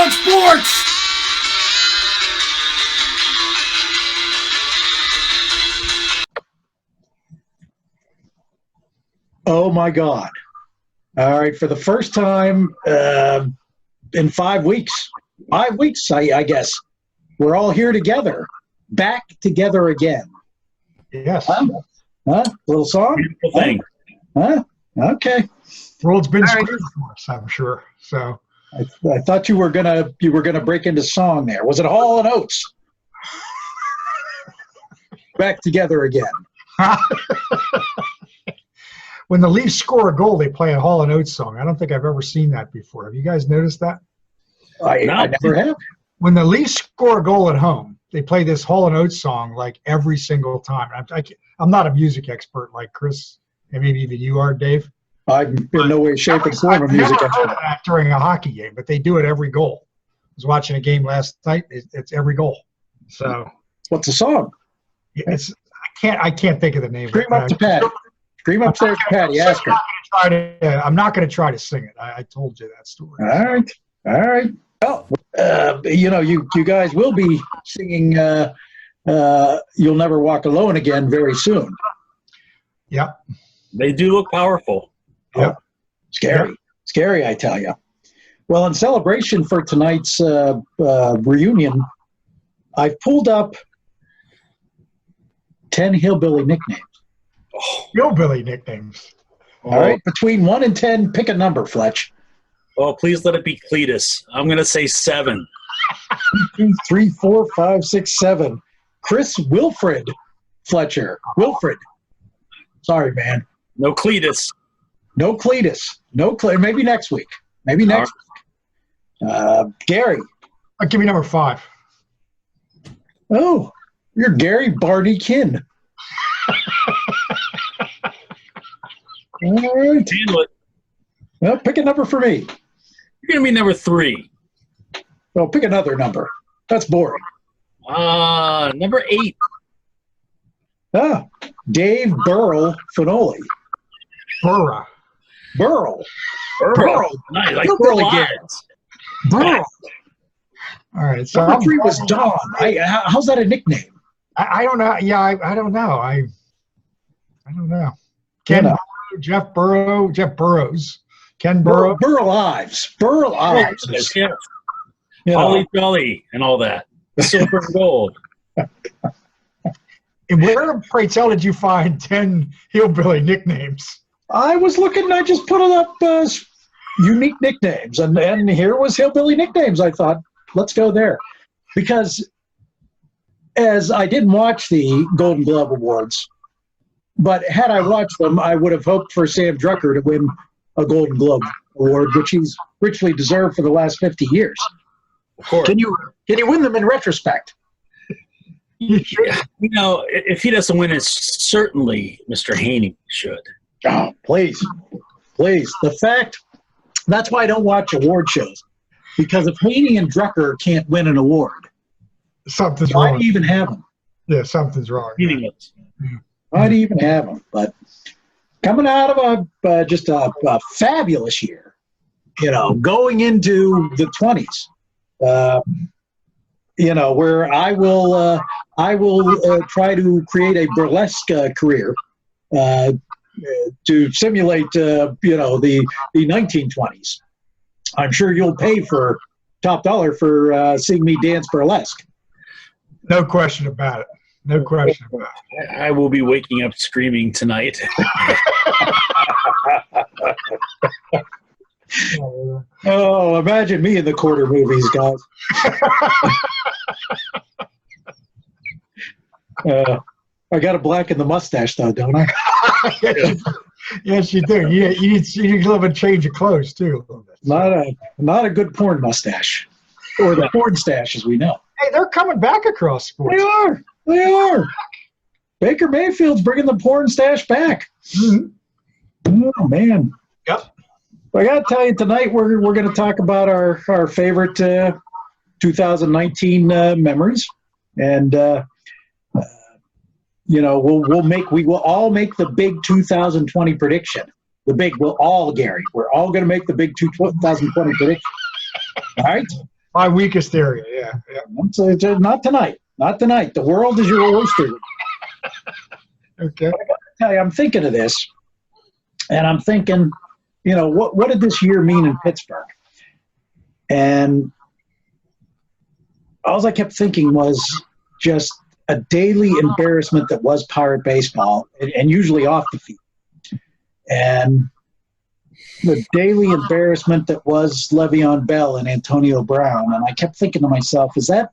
on sports. Oh my God. All right. For the first time in 5 weeks, I guess, we're all here together, back together again. Yes. Huh? Little song? Beautiful thing. Huh? Okay. World's been All right. screwed for us, I'm sure. So I thought you were gonna break into song there. Was it Hall and Oates? Back together again. when the Leafs score a goal, they play a Hall and Oates song. I don't think I've ever seen that before. Have you guys noticed that? I never have. When the Leafs score a goal at home, they play this Hall and Oates song like every single time. I'm not a music expert like Chris, and maybe even you are, Dave. I'm in no way, shape, or form a music I've never heard expert. that during a hockey game, but they do it every goal. I was watching a game last night. It's every goal. So What's the song? it's I can't think of the name. Scream up to Patty. Scream upstairs to Patty. Ask her. I'm not going to try to sing it. I told you that story. All right. All right. Well, you guys will be singing You'll Never Walk Alone again very soon. Yep. They do look powerful. Yep. Scary. Yep. Scary, I tell you. Well, in celebration for tonight's reunion, I've pulled up 10 hillbilly nicknames. Hillbilly nicknames. All right. Between 1 and 10, pick a number, Fletch. Oh, please let it be Cletus. I'm going to say 7. 2, 3, 4, 5, 6, 7. Chris Wilfred Fletcher. Wilfred. Sorry, man. No Cletus. No Cletus. Maybe next week. Maybe next week. Gary. Give me number 5. Oh, you're Gary Barney Kin. All right. Handle it. Well, pick a number for me. You're going to be number 3. Well, pick another number. That's boring. Number 8. Dave Burl Finoli. Burra. Burl. Nice. Like You're Burl really good. Ives. Burl. All right. So Number 3 was Dawn. How's that a nickname? I don't know. Yeah, I don't know. I don't know. Ken Burrow, Jeff Burrows. Ken Burrow. Burl Ives. Burl Ives. Yes, yes. You know, Holly Jolly and all that. The silver and gold. And where, pray tell, did you find 10 hillbilly nicknames? I was looking. I just put it up unique nicknames, and here was hillbilly nicknames. I thought, let's go there, because as I didn't watch the Golden Glove Awards, but had I watched them, I would have hoped for Sam Drucker to win a Golden Glove Award, which he's richly deserved for the last 50 years. Of course. Can you win them in retrospect? Yeah. You know, if he doesn't win it, certainly Mr. Haney should. Oh, please. That's why I don't watch award shows, because if Haney and Drucker can't win an award, Something's why wrong. do you even have them? Yeah, something's wrong. Meaningless. Why do you even have them? But coming out of just a fabulous year, going into the 20s, where I will try to create a burlesque career to simulate, the 1920s. I'm sure you'll pay for top dollar for seeing me dance burlesque. No question about it. No question about it. I will be waking up screaming tonight. Oh, imagine me in the quarter movies, guys. I got to blacken the mustache, though, don't I? Yes, you do. You need a little bit of change of clothes, too. Not a good porn mustache. Or the porn stash, as we know. Hey, they're coming back across sports. They are. Baker Mayfield's bringing the porn stash back. Mm-hmm. Oh, man. Yep. I got to tell you, tonight we're going to talk about our favorite 2019 memories. And, we will all make the big 2020 prediction. Oh. Gary. We're all going to make the big 2020 prediction. All right? My weakest area, yeah. Not tonight. Not tonight. The world is your oyster. Okay. I gotta tell you, I'm thinking of this, and I'm thinking, what did this year mean in Pittsburgh? And all I kept thinking was just a daily embarrassment that was Pirate baseball, and usually off the field. And the daily embarrassment that was Le'Veon Bell and Antonio Brown. And I kept thinking to myself, is that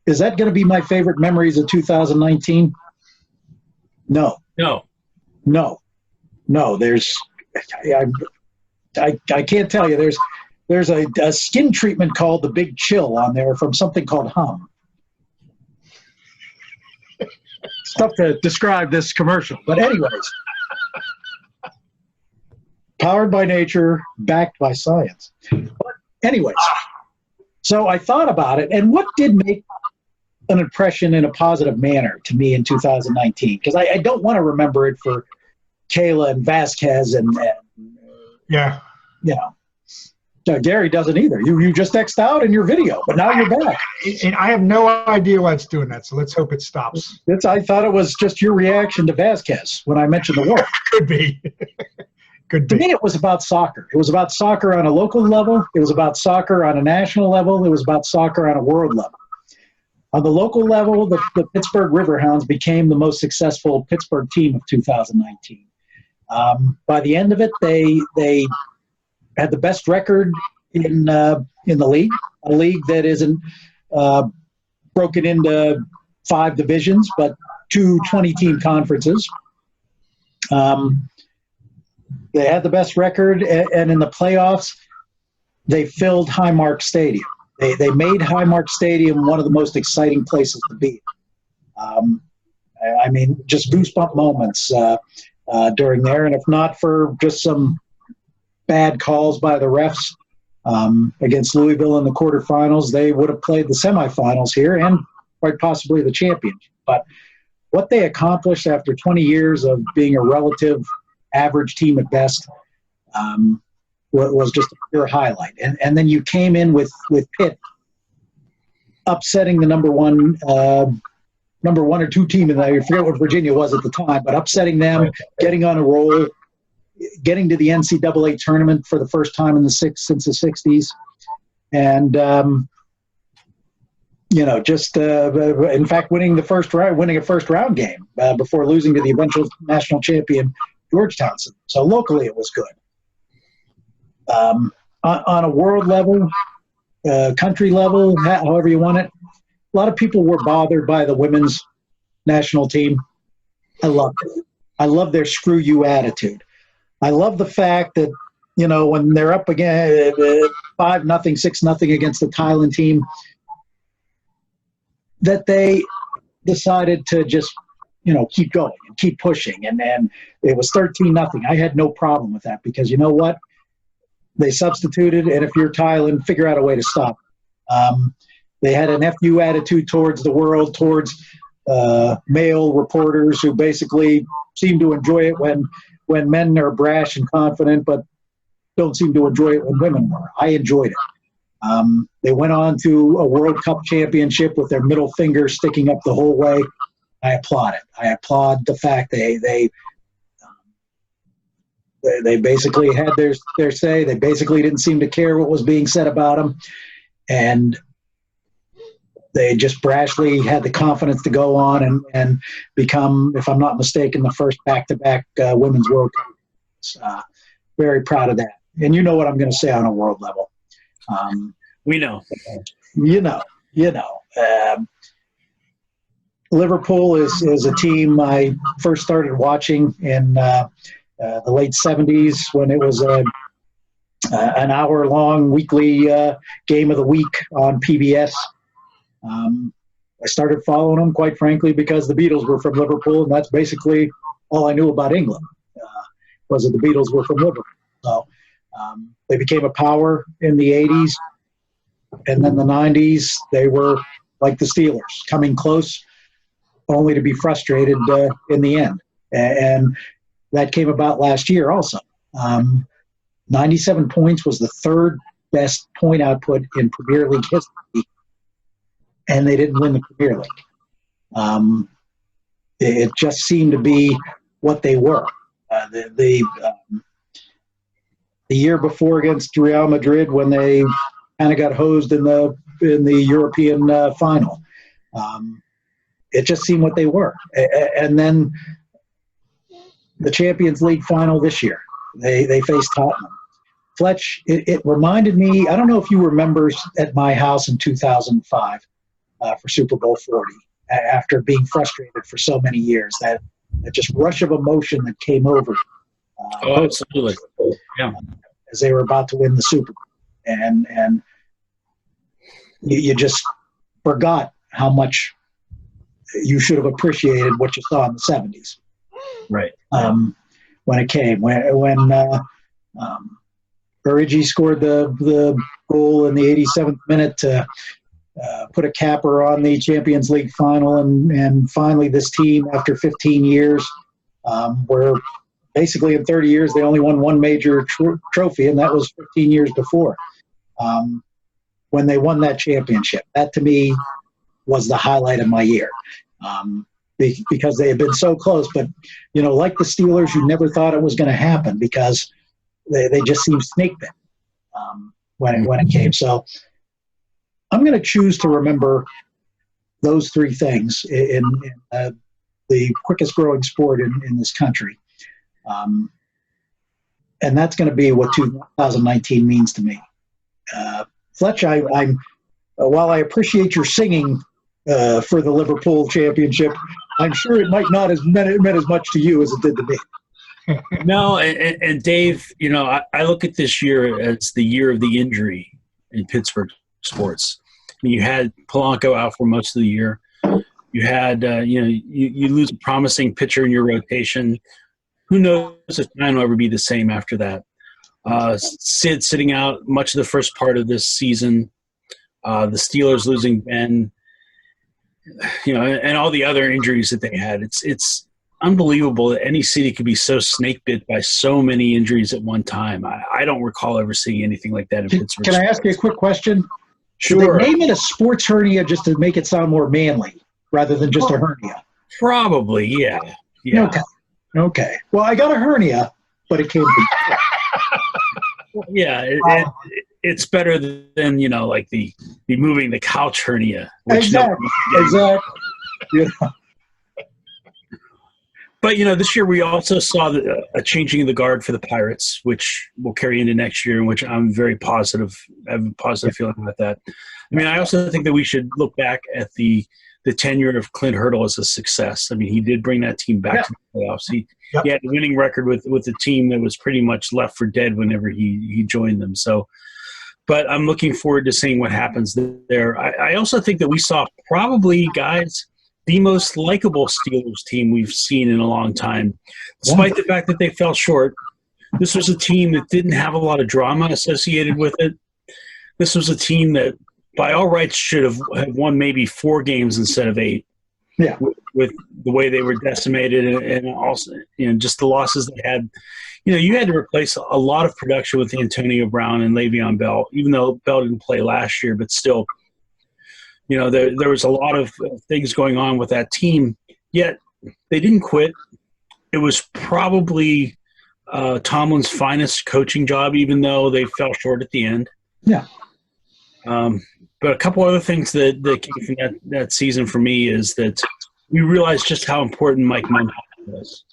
going to be my favorite memories of 2019? No. There's, I can't tell you. There's a skin treatment called the Big Chill on there from something called Hum. It's tough to describe this commercial, but anyways. Powered by nature, backed by science. But anyways, so I thought about it, and what did make an impression in a positive manner to me in 2019? Because I don't want to remember it for Kayla and Vasquez and yeah. Gary doesn't either. You just X'd out in your video, but now you're back. And I have no idea why it's doing that, so let's hope it stops. I thought it was just your reaction to Vasquez when I mentioned the word. Could be. Could be. To me, it was about soccer. It was about soccer on a local level. It was about soccer on a national level. It was about soccer on a world level. On the local level, the Pittsburgh Riverhounds became the most successful Pittsburgh team of 2019. By the end of it, they had the best record in the league, a league that isn't broken into 5 divisions, but 2 20-team conferences. They had the best record, and in the playoffs, they filled Highmark Stadium. They made Highmark Stadium one of the most exciting places to be. I mean, just goosebump moments during there, and if not for just some bad calls by the refs against Louisville in the quarterfinals, they would have played the semifinals here and quite possibly the championship. But what they accomplished after 20 years of being a relative average team at best was just a pure highlight. And then you came in with Pitt upsetting the number one or 2 team in I forget what Virginia was at the time, but upsetting them, getting on a roll, getting to the NCAA tournament for the first time since the 60s. And, in fact, winning a first round game before losing to the eventual national champion Georgetown. So locally it was good. On a world level, country level, however you want it, a lot of people were bothered by the women's national team. I loved it. I love their screw you attitude. I love the fact that, when they're up again 5-0, 6-0 against the Thailand team, that they decided to just, keep going and keep pushing. And it was 13-0. I had no problem with that because you know what? They substituted, and if you're Thailand, figure out a way to stop. They had an FU attitude towards the world, towards male reporters who basically seem to enjoy it when men are brash and confident, but don't seem to enjoy it when women were. I enjoyed it. They went on to a World Cup championship with their middle finger sticking up the whole way. I applaud it. I applaud the fact they basically had their say. They basically didn't seem to care what was being said about them. And they just brashly had the confidence to go on and become, if I'm not mistaken, the first back-to-back Women's World Cup. Very proud of that. And you know what I'm going to say on a world level. We know. Liverpool is a team I first started watching in the late 70s when it was an hour-long weekly game of the week on PBS. I started following them, quite frankly, because the Beatles were from Liverpool, and that's basically all I knew about England, was that the Beatles were from Liverpool. So they became a power in the 80s, and then the 90s, they were like the Steelers, coming close, only to be frustrated in the end. And that came about last year also. 97 points was the best point output in Premier League history, and they didn't win the Premier League. It just seemed to be what they were. The year before against Real Madrid, when they kind of got hosed in the European final, it just seemed what they were. And then the Champions League final this year, they faced Tottenham. Fletch, it reminded me, I don't know if you remember at my house in 2005 for Super Bowl 40, after being frustrated for so many years, that just rush of emotion that came over. Absolutely. Yeah. As they were about to win the Super Bowl. And you just forgot how much you should have appreciated what you saw in the 70s. Right. When it came. When Origi scored the goal in the 87th minute to put a capper on the Champions League final, and finally this team, after 15 years, where basically in 30 years they only won one major trophy, and that was 15 years before. When they won that championship, that to me was the highlight of my year, because they had been so close. But, like the Steelers, you never thought it was going to happen because they just seemed snake bit when it came. So I'm going to choose to remember those three things in the quickest growing sport in this country. And that's going to be what 2019 means to me. Fletch, I'm while I appreciate your singing for the Liverpool championship, I'm sure it might not have meant as much to you as it did to me. No, and Dave, I look at this year as the year of the injury in Pittsburgh sports. I mean, you had Polanco out for most of the year. You had, you lose a promising pitcher in your rotation. Who knows if mine will ever be the same after that? Sid sitting out much of the first part of this season. The Steelers losing Ben, and all the other injuries that they had. It's unbelievable that any city could be so snake bit by so many injuries at one time. I don't recall ever seeing anything like that in Pittsburgh. Can I ask you a quick question? Sure. Did they name it a sports hernia just to make it sound more manly rather than just a hernia? Probably, yeah. Okay. Well, I got a hernia, but it came from yeah, it's better than like the moving the couch hernia. Exactly. But this year we also saw a changing of the guard for the Pirates, which will carry into next year, in which I'm very positive. I have a positive feeling about that. I mean, I also think that we should look back at the tenure of Clint Hurdle as a success. I mean, he did bring that team back to the playoffs. He had a winning record with a team that was pretty much left for dead whenever he joined them. So, but I'm looking forward to seeing what happens there. I also think that we saw probably, guys, the most likable Steelers team we've seen in a long time. Despite the fact that they fell short, this was a team that didn't have a lot of drama associated with it. This was a team that, by all rights, should have won maybe 4 games instead of 8. Yeah. With the way they were decimated and also, just the losses they had. You had to replace a lot of production with Antonio Brown and Le'Veon Bell, even though Bell didn't play last year, but still – there was a lot of things going on with that team, yet they didn't quit. It was probably Tomlin's finest coaching job, even though they fell short at the end. Yeah. But a couple other things that came from that season for me is that we realized just how important Mike Munchausen was.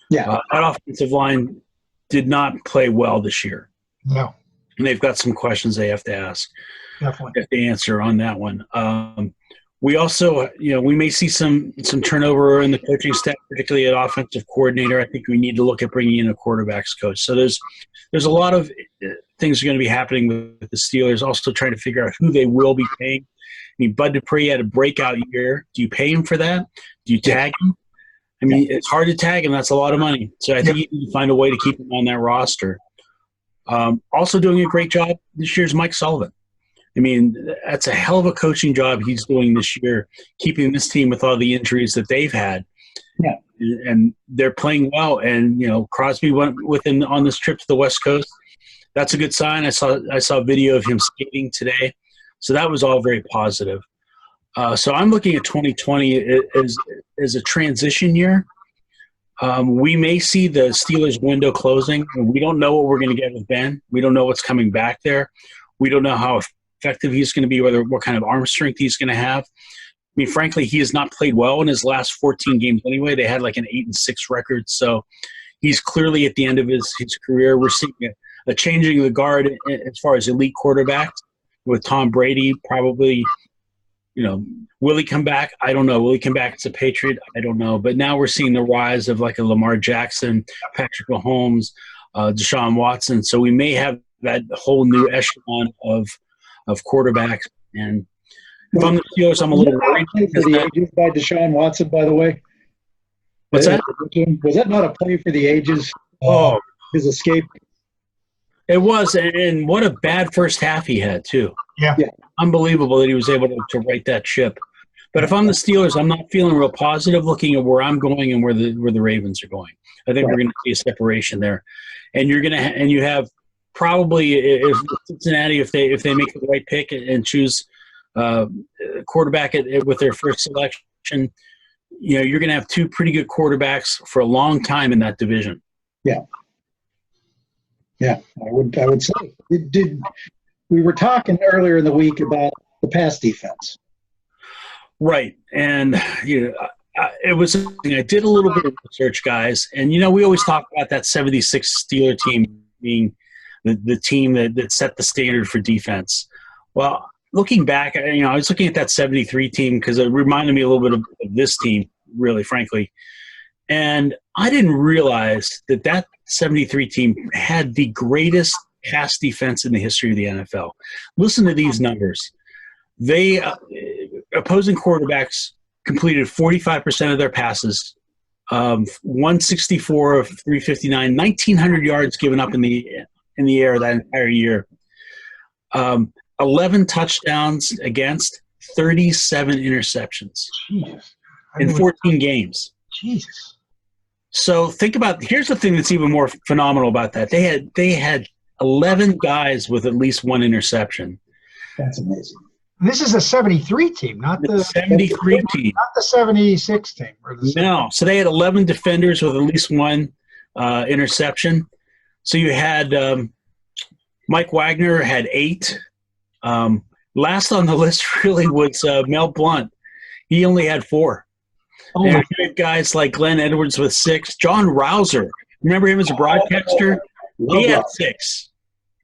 Yeah. That offensive line did not play well this year. No. And they've got some questions they have to ask. Definitely. Have to answer on that one. We also, we may see some turnover in the coaching staff, particularly at offensive coordinator. I think we need to look at bringing in a quarterbacks coach. So there's a lot of things are going to be happening with the Steelers. Also trying to figure out who they will be paying. I mean, Bud Dupree had a breakout year. Do you pay him for that? Do you tag him? I mean, it's hard to tag him. That's a lot of money. So I think you need to find a way to keep him on that roster. Also doing a great job this year is Mike Sullivan. I mean, that's a hell of a coaching job he's doing this year, keeping this team with all the injuries that they've had. Yeah. And they're playing well. And, Crosby went with him on this trip to the West Coast. that's a good sign. I saw a video of him skating today, so that was all very positive. So I'm looking at 2020 as a transition year. We may see the Steelers window closing. We don't know what we're going to get with Ben. We don't know what's coming back there. We don't know how effective he's going to be, what kind of arm strength he's going to have. I mean, frankly, he has not played well in his last 14 games anyway. They had like an 8-6 record, so he's clearly at the end of his career. We're seeing a changing of the guard as far as elite quarterbacks with Tom Brady probably. Will he come back? I don't know. Will he come back as a Patriot? I don't know. But now we're seeing the rise of like a Lamar Jackson, Patrick Mahomes, Deshaun Watson. So we may have that whole new echelon of quarterbacks. And if I'm the Steelers, I'm a little worried. For the ages by Deshaun Watson, by the way. What's that? Was that not a play for the ages? Oh, his escape. It was, and what a bad first half he had too. Yeah. Unbelievable that he was able to right that ship. But if I'm the Steelers, I'm not feeling real positive looking at where I'm going and where the Ravens are going. I think we're going to see a separation there, and you have probably if Cincinnati if they make the right pick and choose quarterback with their first selection, you're going to have two pretty good quarterbacks for a long time in that division. Yeah. Yeah, I would say. We were talking earlier in the week about the pass defense. Right, and it was. I did a little bit of research, guys, and we always talk about that '76 Steeler team being the team that set the standard for defense. Well, looking back, I was looking at that '73 team because it reminded me a little bit of this team, really, frankly. And I didn't realize that 73 team had the greatest pass defense in the history of the NFL. Listen to these numbers. They opposing quarterbacks completed 45% of their passes, 164 of 359, 1,900 yards given up in the air that entire year. 11 touchdowns against, 37 interceptions in 14 games. Jesus. So think about, here's the thing that's even more phenomenal about that. They had 11 guys with at least one interception. That's amazing. This is a 73 team, not the 73 team. Not the 76 team. No. So they had 11 defenders with at least one interception. So you had Mike Wagner had 8. Last on the list really was Mel Blount. He only had 4. And you had guys like Glenn Edwards with 6. John Rouser, remember him as a broadcaster? He had 6.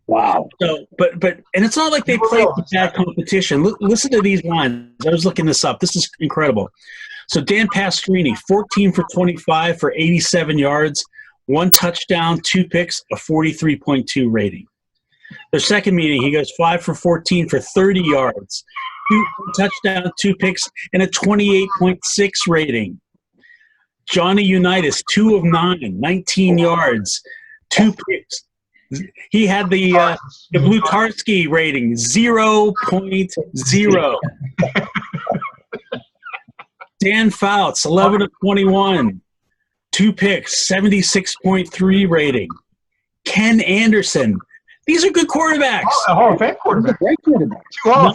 Wow. So, but and it's not like they played bad competition. Listen to these lines. I was looking this up. This is incredible. So Dan Pastorini, 14 for 25 for 87 yards, 1 touchdown, 2 picks, a 43.2 rating. Their second meeting, he goes 5 for 14 for 30 yards, 2 touchdowns, 2 picks, and a 28.6 rating. Johnny Unitas, 2 of 9, 19 yards, 2 picks. He had the Blutarski rating, 0.0. Dan Fouts, 11 of 21, 2 picks, 76.3 rating. Ken Anderson. These are good quarterbacks. Oh, Hall of Fame quarterback. Great quarterback. 9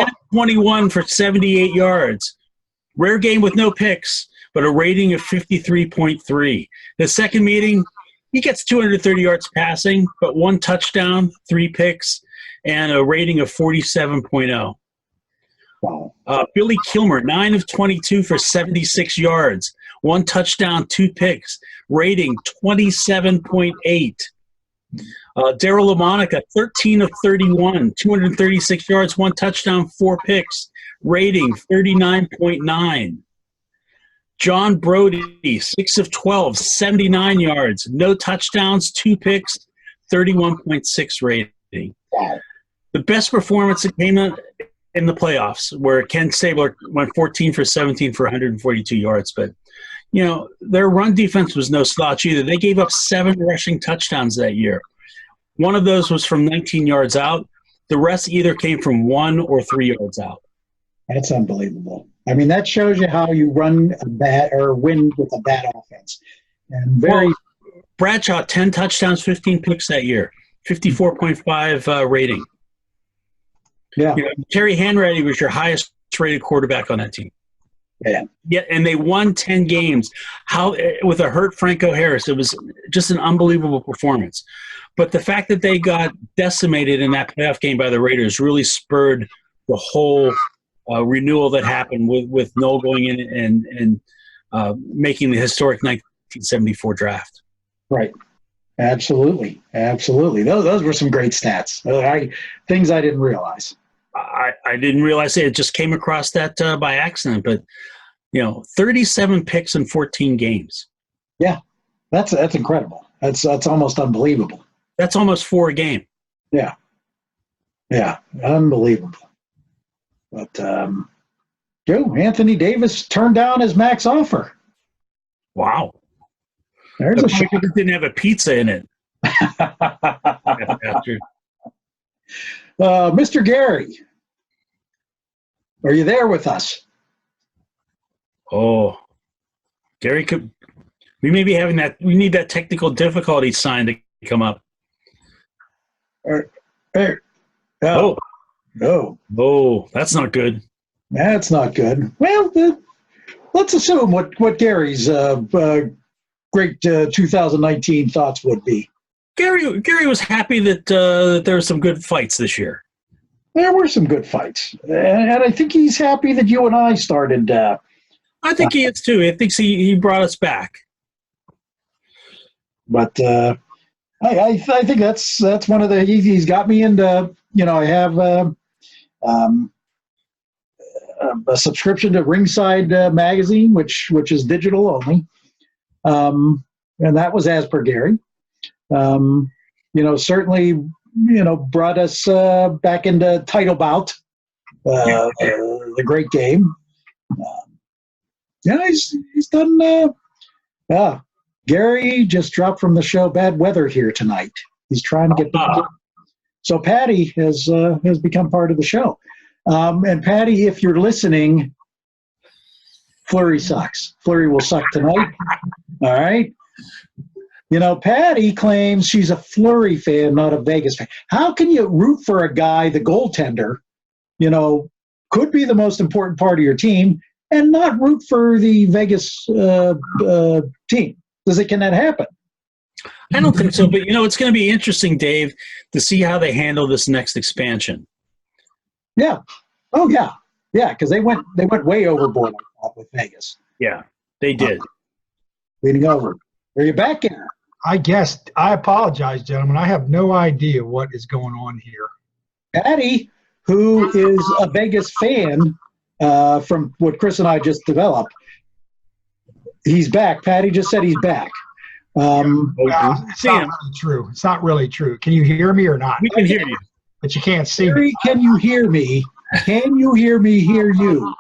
of 21 for 78 yards. Rare game with no picks, but a rating of 53.3. The second meeting, he gets 230 yards passing, but 1 touchdown, 3 picks, and a rating of 47.0. Wow. Billy Kilmer, 9 of 22 for 76 yards, 1 touchdown, 2 picks, rating 27.8. Darryl LaMonica, 13 of 31, 236 yards, 1 touchdown, 4 picks, rating 39.9. John Brody, 6 of 12, 79 yards, no touchdowns, 2 picks, 31.6 rating. Wow. The best performance that came in the playoffs, where Ken Stabler went 14 for 17 for 142 yards. But, their run defense was no slouch either. They gave up 7 rushing touchdowns that year. One of those was from 19 yards out. The rest either came from 1 or 3 yards out. That's unbelievable. I mean, that shows you how you run a bad or win with a bad offense. And Bradshaw, 10 touchdowns, 15 picks that year. 54.5 rating. Yeah. You know, Terry Hanratty was your highest rated quarterback on that team. Yeah. And they won 10 games. How with a hurt Franco Harris, it was just an unbelievable performance. But the fact that they got decimated in that playoff game by the Raiders really spurred the whole renewal that happened with Noel going in and making the historic 1974 draft. Right. Absolutely. Absolutely. Those were some great stats. Things I didn't realize. I didn't realize it just came across that by accident, but 37 picks in 14 games. Yeah, that's incredible. That's almost unbelievable. That's almost 4 a game. Yeah, unbelievable. But Anthony Davis turned down his max offer. Wow. There's a shot. It didn't have a pizza in it. Mr. Gary, are you there with us? Oh, Gary, we may be having that. We need that technical difficulty sign to come up. No, that's not good. That's not good. Well, let's assume what Gary's great 2019 thoughts would be. Gary was happy that there were some good fights this year. There were some good fights, and I think he's happy that you and I started. I think he is too. I think he brought us back. But I think that's one of the he's got me into. I have a subscription to Ringside magazine, which is digital only, and that was as per Gary. Certainly, brought us back into Title Bout, the great game. He's done. Gary just dropped from the show Bad Weather here tonight. He's trying to get back. So Patty has become part of the show. And Patty, if you're listening, Fleury sucks. Fleury will suck tonight. All right. Patty claims she's a Fleury fan, not a Vegas fan. How can you root for a guy, the goaltender, could be the most important part of your team, and not root for the Vegas team? Can that happen? I don't think so, but it's going to be interesting, Dave, to see how they handle this next expansion. Yeah. Oh yeah. Yeah, because they went way overboard with Vegas. Yeah, they did. Leading over. Are you back in? I guess. I apologize, gentlemen. I have no idea what is going on here. Patty, who is a Vegas fan from what Chris and I just developed, he's back. Patty just said he's back. It's not really true. It's not really true. Can you hear me or not? We can hear you. But you can't see me. Can you hear me? Can you hear me hear you?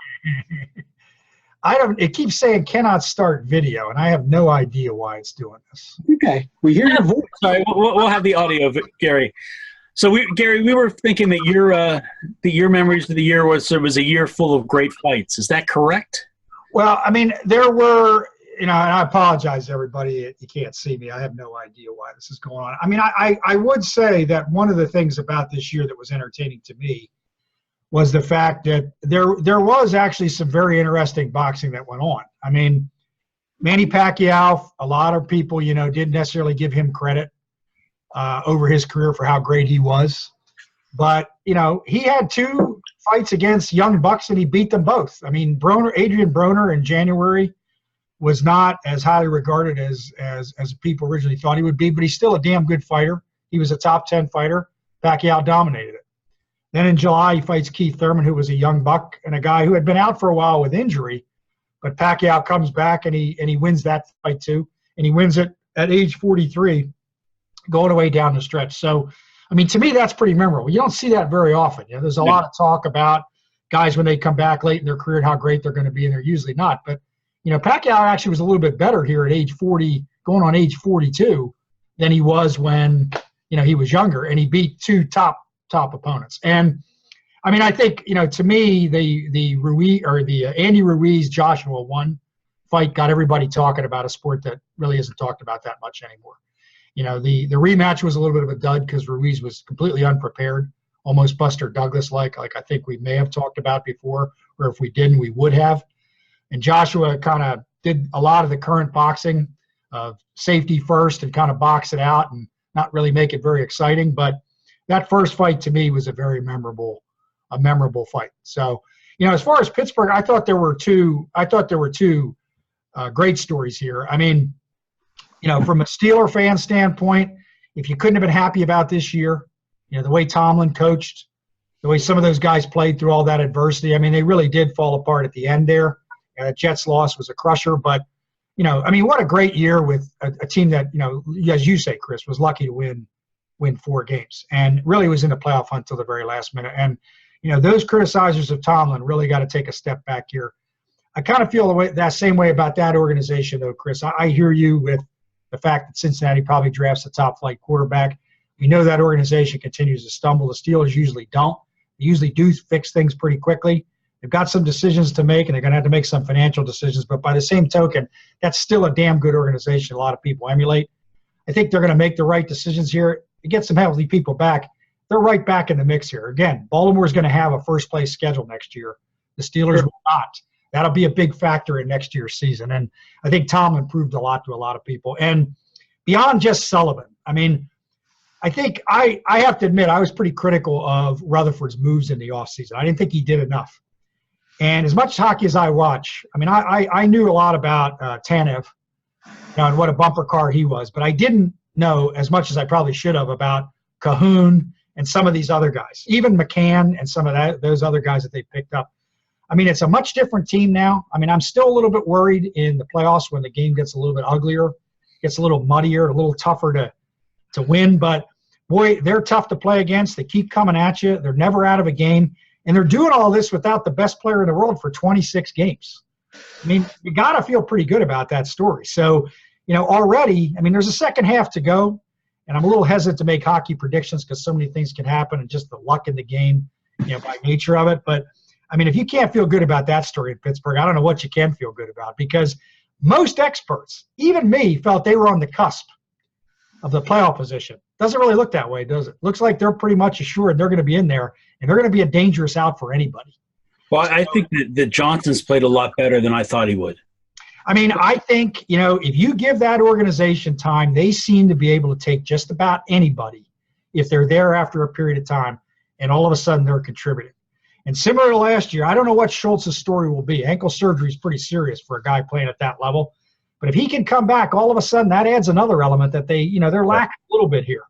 It keeps saying cannot start video, and I have no idea why it's doing this. Okay. We hear your voice. Sorry, we'll have the audio of it, Gary. So, Gary, we were thinking that your memories of the year was a year full of great fights. Is that correct? Well, I mean, there were, and I apologize to everybody. You can't see me. I have no idea why this is going on. I mean, I would say that one of the things about this year that was entertaining to me was the fact that there was actually some very interesting boxing that went on. I mean, Manny Pacquiao, a lot of people, didn't necessarily give him credit over his career for how great he was. But, he had 2 fights against young bucks, and he beat them both. I mean, Adrian Broner in January was not as highly regarded as people originally thought he would be, but he's still a damn good fighter. He was a top 10 fighter. Pacquiao dominated it. Then in July, he fights Keith Thurman, who was a young buck and a guy who had been out for a while with injury. But Pacquiao comes back and he wins that fight too. And he wins it at age 43, going away down the stretch. So, I mean, to me, that's pretty memorable. You don't see that very often. There's a lot of talk about guys when they come back late in their career and how great they're going to be, and they're usually not. But, Pacquiao actually was a little bit better here at age 40, going on age 42, than he was when, he was younger, and he beat 2 top opponents. And I mean, I think, to me, the Ruiz or the Andy Ruiz Joshua 1 fight got everybody talking about a sport that really isn't talked about that much anymore. The rematch was a little bit of a dud because Ruiz was completely unprepared, almost Buster Douglas-like I think we may have talked about before, or if we didn't, we would have. And Joshua kind of did a lot of the current boxing of safety first and kind of box it out and not really make it very exciting. But that first fight to me was a memorable fight. So, as far as Pittsburgh, I thought there were two great stories here. I mean, from a Steeler fan standpoint, if you couldn't have been happy about this year, the way Tomlin coached, the way some of those guys played through all that adversity, I mean, they really did fall apart at the end there. And the Jets loss was a crusher. But, what a great year with a team that, as you say, Chris, was lucky to win 4 games and really was in the playoff hunt until the very last minute. And, those criticizers of Tomlin really got to take a step back here. I kind of feel that same way about that organization, though, Chris. I hear you with the fact that Cincinnati probably drafts a top-flight quarterback. We know that organization continues to stumble. The Steelers usually don't. They usually do fix things pretty quickly. They've got some decisions to make, and they're going to have to make some financial decisions. But by the same token, that's still a damn good organization a lot of people emulate. I think they're going to make the right decisions here. To get some healthy people back, they're right back in the mix here. Again, Baltimore's going to have a first-place schedule next year. The Steelers will not. That'll be a big factor in next year's season. And I think Tomlin proved a lot to a lot of people. And beyond just Sullivan, I mean, I think I have to admit I was pretty critical of Rutherford's moves in the offseason. I didn't think he did enough. And as much hockey as I watch, I mean, I knew a lot about Tanev, and what a bumper car he was, but I didn't know as much as I probably should have about Cahoon and some of these other guys, even McCann and some of those other guys that they picked up. I mean, it's a much different team now. I mean, I'm still a little bit worried in the playoffs when the game gets a little bit uglier, gets a little muddier, a little tougher to win. But, boy, they're tough to play against. They keep coming at you. They're never out of a game. And they're doing all this without the best player in the world for 26 games. I mean, you got to feel pretty good about that story. So, already, I mean, there's a second half to go. And I'm a little hesitant to make hockey predictions because so many things can happen and just the luck in the game, by nature of it. But, I mean, if you can't feel good about that story in Pittsburgh, I don't know what you can feel good about, because most experts, even me, felt they were on the cusp of the playoff position. Doesn't really look that way, does it? Looks like they're pretty much assured they're going to be in there, and they're going to be a dangerous out for anybody. Well, I think that Johnson's played a lot better than I thought he would. I mean, I think, if you give that organization time, they seem to be able to take just about anybody if they're there after a period of time, and all of a sudden they're contributing. And similar to last year, I don't know what Schultz's story will be. Ankle surgery is pretty serious for a guy playing at that level. But if he can come back, all of a sudden that adds another element that they're lacking a little bit here.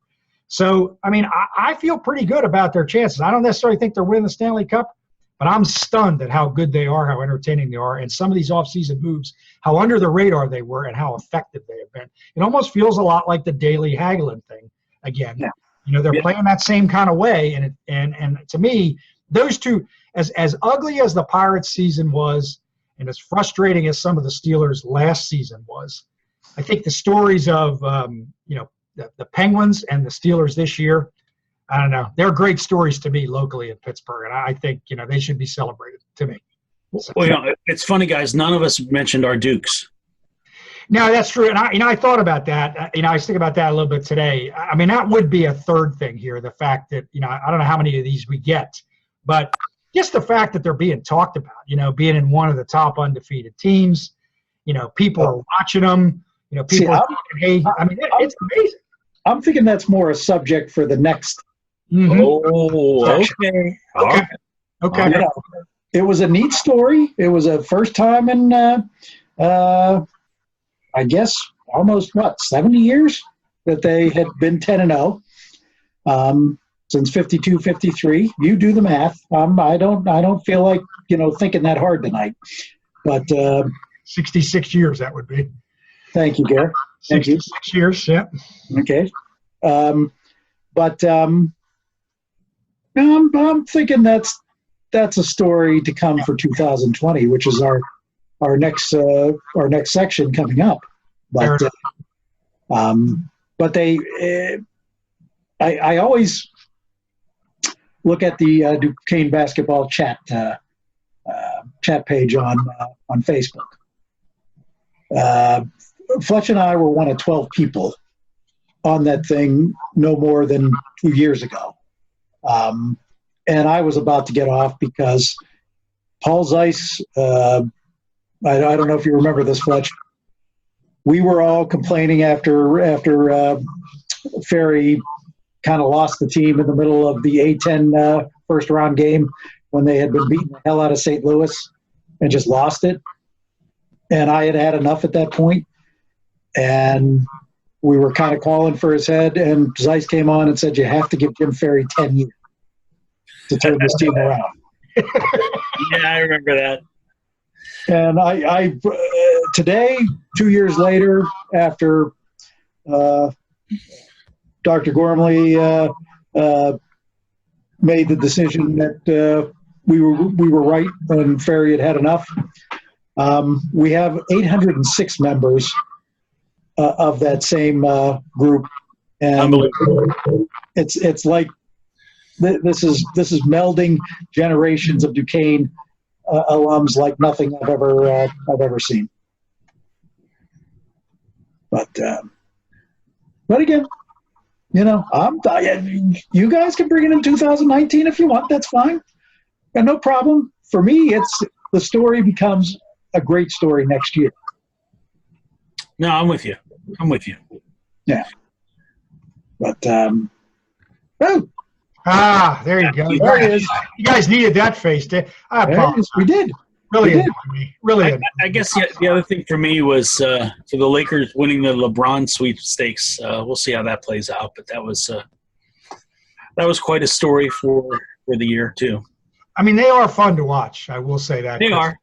So, I mean, I feel pretty good about their chances. I don't necessarily think they're winning the Stanley Cup, but I'm stunned at how good they are, how entertaining they are, and some of these offseason moves, how under the radar they were and how effective they have been. It almost feels a lot like the Daly Hagelin thing again. Yeah. They're playing that same kind of way, and to me, those two, as ugly as the Pirates season was and as frustrating as some of the Steelers last season was, I think the stories of the Penguins and the Steelers this year, I don't know. They're great stories to me locally in Pittsburgh, and I think, they should be celebrated to me. So, well, it's funny, guys. None of us mentioned our Dukes. No, that's true. And I thought about that. I was thinking about that a little bit today. I mean, that would be a third thing here, the fact that, I don't know how many of these we get, but just the fact that they're being talked about, being in one of the top undefeated teams, people are watching them, people are thinking, hey, I mean, it's amazing. I'm thinking that's more a subject for the next. Mm-hmm. Oh, okay. Okay. It was a neat story. It was a first time in, I guess, almost 70 years that they had been 10-0 since 52, 53. You do the math. I don't feel like thinking that hard tonight. But 66 years that would be. Thank you, Garrett. Thank you. 66 years. Yeah. Okay. But I'm thinking that's a story to come for 2020, which is our next section coming up. But I always look at the Duquesne basketball chat page on Facebook. Fletch and I were one of 12 people on that thing no more than 2 years ago. And I was about to get off because Paul Zeiss, I don't know if you remember this, Fletch. We were all complaining after Ferry kind of lost the team in the middle of the A-10 first-round game when they had been beating the hell out of St. Louis and just lost it. And I had had enough at that point. And we were kind of calling for his head, and Zeiss came on and said, you have to give Jim Ferry 10 years to turn this team around. Yeah, I remember that. And I today, 2 years later, after Dr. Gormley made the decision that we were right and Ferry had had enough, we have 806 members of that same group, and Unbelievable. it's like this is melding generations of Duquesne alums like nothing I've ever seen. But again, you guys can bring it in 2019 if you want. That's fine, and no problem. For me, it's the story becomes a great story next year. No, I'm with you. Yeah. But there you go. there it is. You guys needed that face. I apologize. We did. Really We did. annoyed me. Really annoyed I guess the other thing for me was for the Lakers winning the LeBron sweepstakes. We'll see how that plays out, but that was quite a story for the year too. I mean, they are fun to watch. I will say that. They are.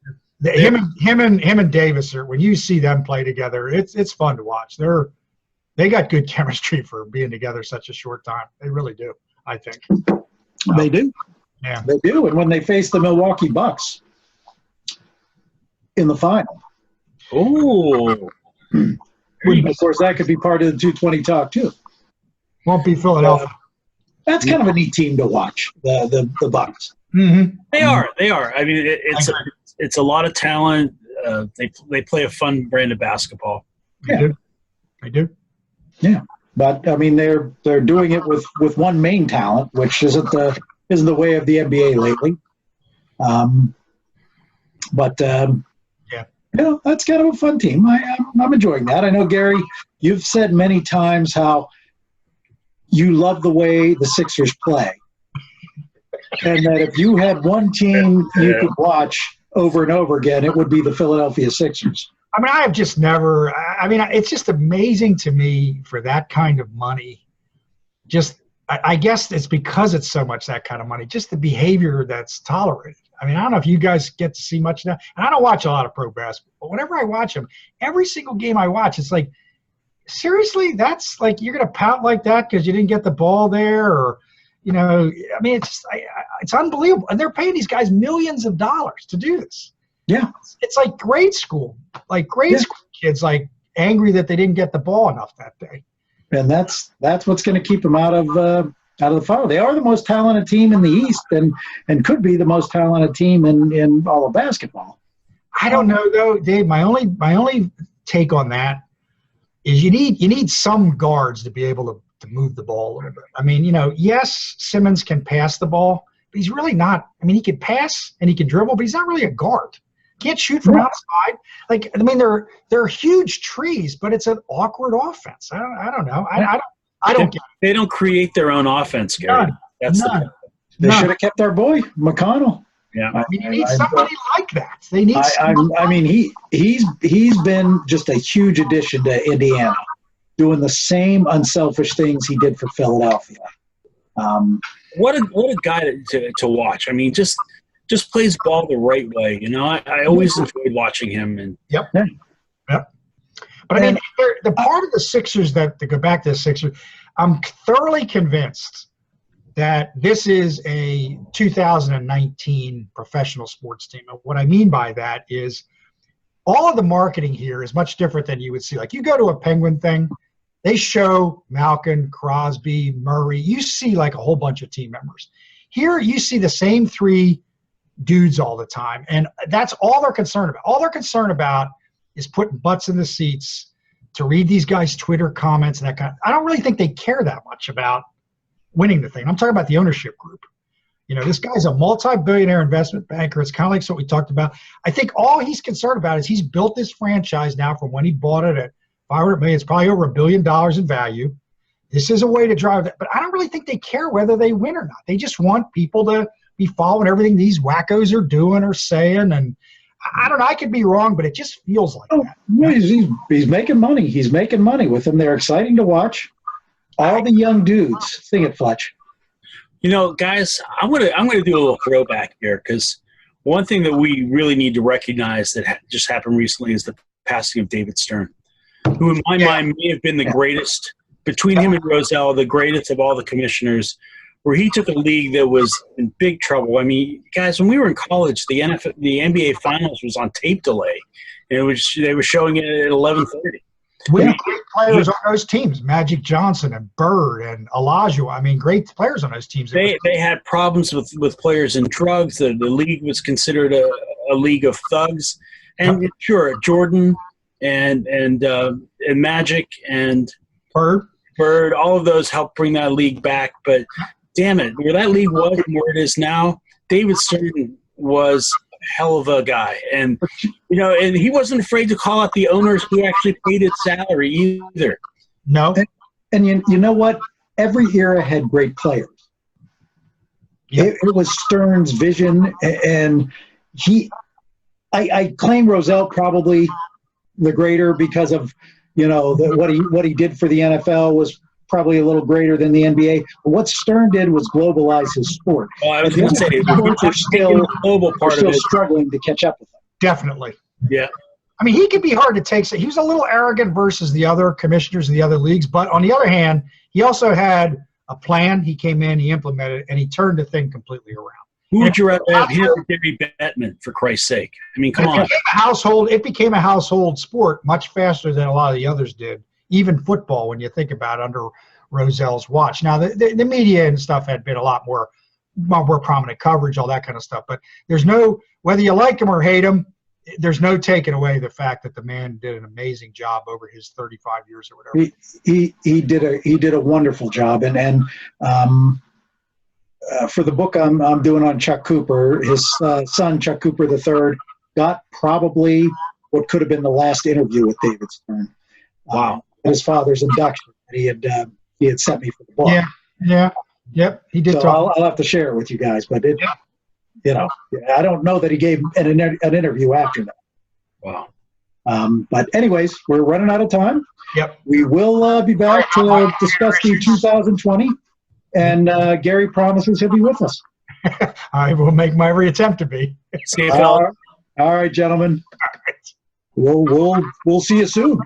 Him and Davis when you see them play together, it's fun to watch. They got good chemistry for being together such a short time. They really do, I think. They do. Yeah. They do. And when they face the Milwaukee Bucks in the final. Oh. Of course, that could be part of the 220 talk too. Won't be Philadelphia. That's kind of a neat team to watch, the Bucks. Mm-hmm. They are. I mean, it's a lot of talent. They play a fun brand of basketball. They do. Yeah, but I mean, they're doing it with one main talent, which isn't the way of the NBA lately. Yeah, that's kind of a fun team. I'm enjoying that. I know, Gary, you've said many times how you love the way the Sixers play, and that if you had one team you could watch over and over again, it would be the Philadelphia Sixers. I mean, I have just never – I mean, it's just amazing to me for that kind of money. Just I guess it's because it's so much that kind of money, just the behavior that's tolerated. I mean, I don't know if you guys get to see much now. And I don't watch a lot of pro basketball, but whenever I watch them, every single game I watch, it's like, seriously, that's like you're going to pout like that because you didn't get the ball there or – I mean, it's unbelievable. And they're paying these guys millions of dollars to do this. Yeah. It's like grade school. Like grade school kids like angry that they didn't get the ball enough that day. And that's what's going to keep them out of the final. They are the most talented team in the East and could be the most talented team in all of basketball. I don't know though, Dave. My only take on that is you need some guards to be able to move the ball a little bit. I mean, yes, Simmons can pass the ball, but he's really not. I mean, he can pass and he can dribble, but he's not really a guard. Can't shoot from outside. Like, I mean, they're huge trees, but it's an awkward offense. I don't know. I don't get it. They don't create their own offense, Gary. None. They should have kept our boy McConnell. Yeah. I mean, you need somebody like that. They need. I mean, he's been just a huge addition to Indiana, doing the same unselfish things he did for Philadelphia. What a guy to watch. I mean, just plays ball the right way. I always enjoyed watching him. And Yep. But I mean, the part of the Sixers to go back to the Sixers, I'm thoroughly convinced that this is a 2019 professional sports team. And what I mean by that is all of the marketing here is much different than you would see. Like you go to a Penguin thing, they show Malkin, Crosby, Murray. You see like a whole bunch of team members. Here you see the same three dudes all the time, and that's all they're concerned about. All they're concerned about is putting butts in the seats, to read these guys' Twitter comments and that kind of, I don't really think they care that much about winning the thing. I'm talking about the ownership group. You know, this guy's a multi-billionaire investment banker. It's kind of like what we talked about. I think all he's concerned about is he's built this franchise now from when he bought it at $500 million. It's probably over $1 billion in value. This is a way to drive that. But I don't really think they care whether they win or not. They just want people to be following everything these wackos are doing or saying. And I don't know. I could be wrong, but it just feels like that. Well, he's making money. He's making money with them. They're exciting to watch. All the young dudes. Sing it, Fletch. You know, guys, I'm gonna do a little throwback here, because one thing that we really need to recognize that just happened recently is the passing of David Stern, who in my mind may have been the greatest, between him and Rozelle, the greatest of all the commissioners, where he took a league that was in big trouble. I mean, guys, when we were in college, the NBA Finals was on tape delay, and they were showing it at 11:30. We had great players on those teams, Magic Johnson and Bird and Olajuwon. I mean, great players on those teams. They had problems with players and drugs. The league was considered a league of thugs. And sure, Jordan and Magic and Bird, all of those helped bring that league back. But damn it, where that league was and where it is now, David Stern was a hell of a guy. And you know, and he wasn't afraid to call out the owners who actually paid his salary either. No. And you know what? Every era had great players. It was Stern's vision, and I claim Rozelle probably the greater because of, you know, what he did for the NFL was probably a little greater than the NBA. But what Stern did was globalize his sport. Well, I was going to say, we're still global part of it. Struggling to catch up with them. Definitely. Yeah. I mean, he could be hard to take. He was a little arrogant versus the other commissioners of the other leagues. But on the other hand, he also had a plan. He came in, he implemented it, and he turned the thing completely around. Who would you rather have here or Gary Bettman, for Christ's sake? I mean, come on. It became a household sport much faster than a lot of the others did. Even football, when you think about it, under Rozelle's watch. Now, the media and stuff had been a lot more prominent coverage, all that kind of stuff. But there's no, whether you like him or hate him, there's no taking away the fact that the man did an amazing job over his 35 years or whatever. He did a wonderful job, and for the book I'm doing on Chuck Cooper, his son Chuck Cooper III got probably what could have been the last interview with David Stern. Wow. His father's induction. He had sent me for the book. Yep. He did. So I'll have to share it with you guys, but you know, I don't know that he gave an interview after that. Wow. But anyways, we're running out of time. Yep. We will be back to discuss the 2020, and Gary promises he'll be with us. I will make my every attempt to be. See you, fella. All right, gentlemen. We'll see you soon.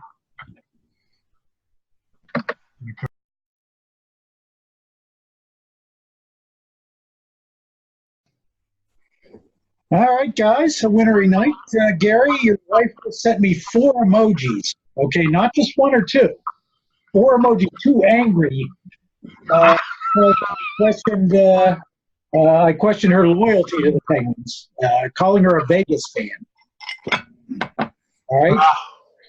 All right, guys, a wintry night. Gary, your wife sent me 4 emojis. Okay, not just 1 or 2. 4 emojis, 2 angry. I questioned her loyalty to the Penguins, calling her a Vegas fan. All right?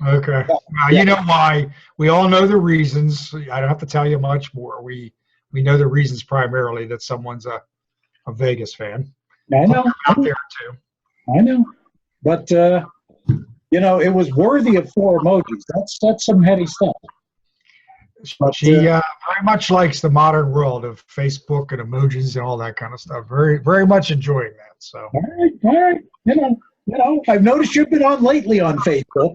Okay. Now, you know why. We all know the reasons. I don't have to tell you much more. We know the reasons primarily that someone's a Vegas fan. I know. Out there, too. I know. But, you know, it was worthy of 4 emojis. That's some heady stuff. But, she very much likes the modern world of Facebook and emojis and all that kind of stuff. Very, very much enjoying that. So. All right. You know, I've noticed you've been on lately on Facebook.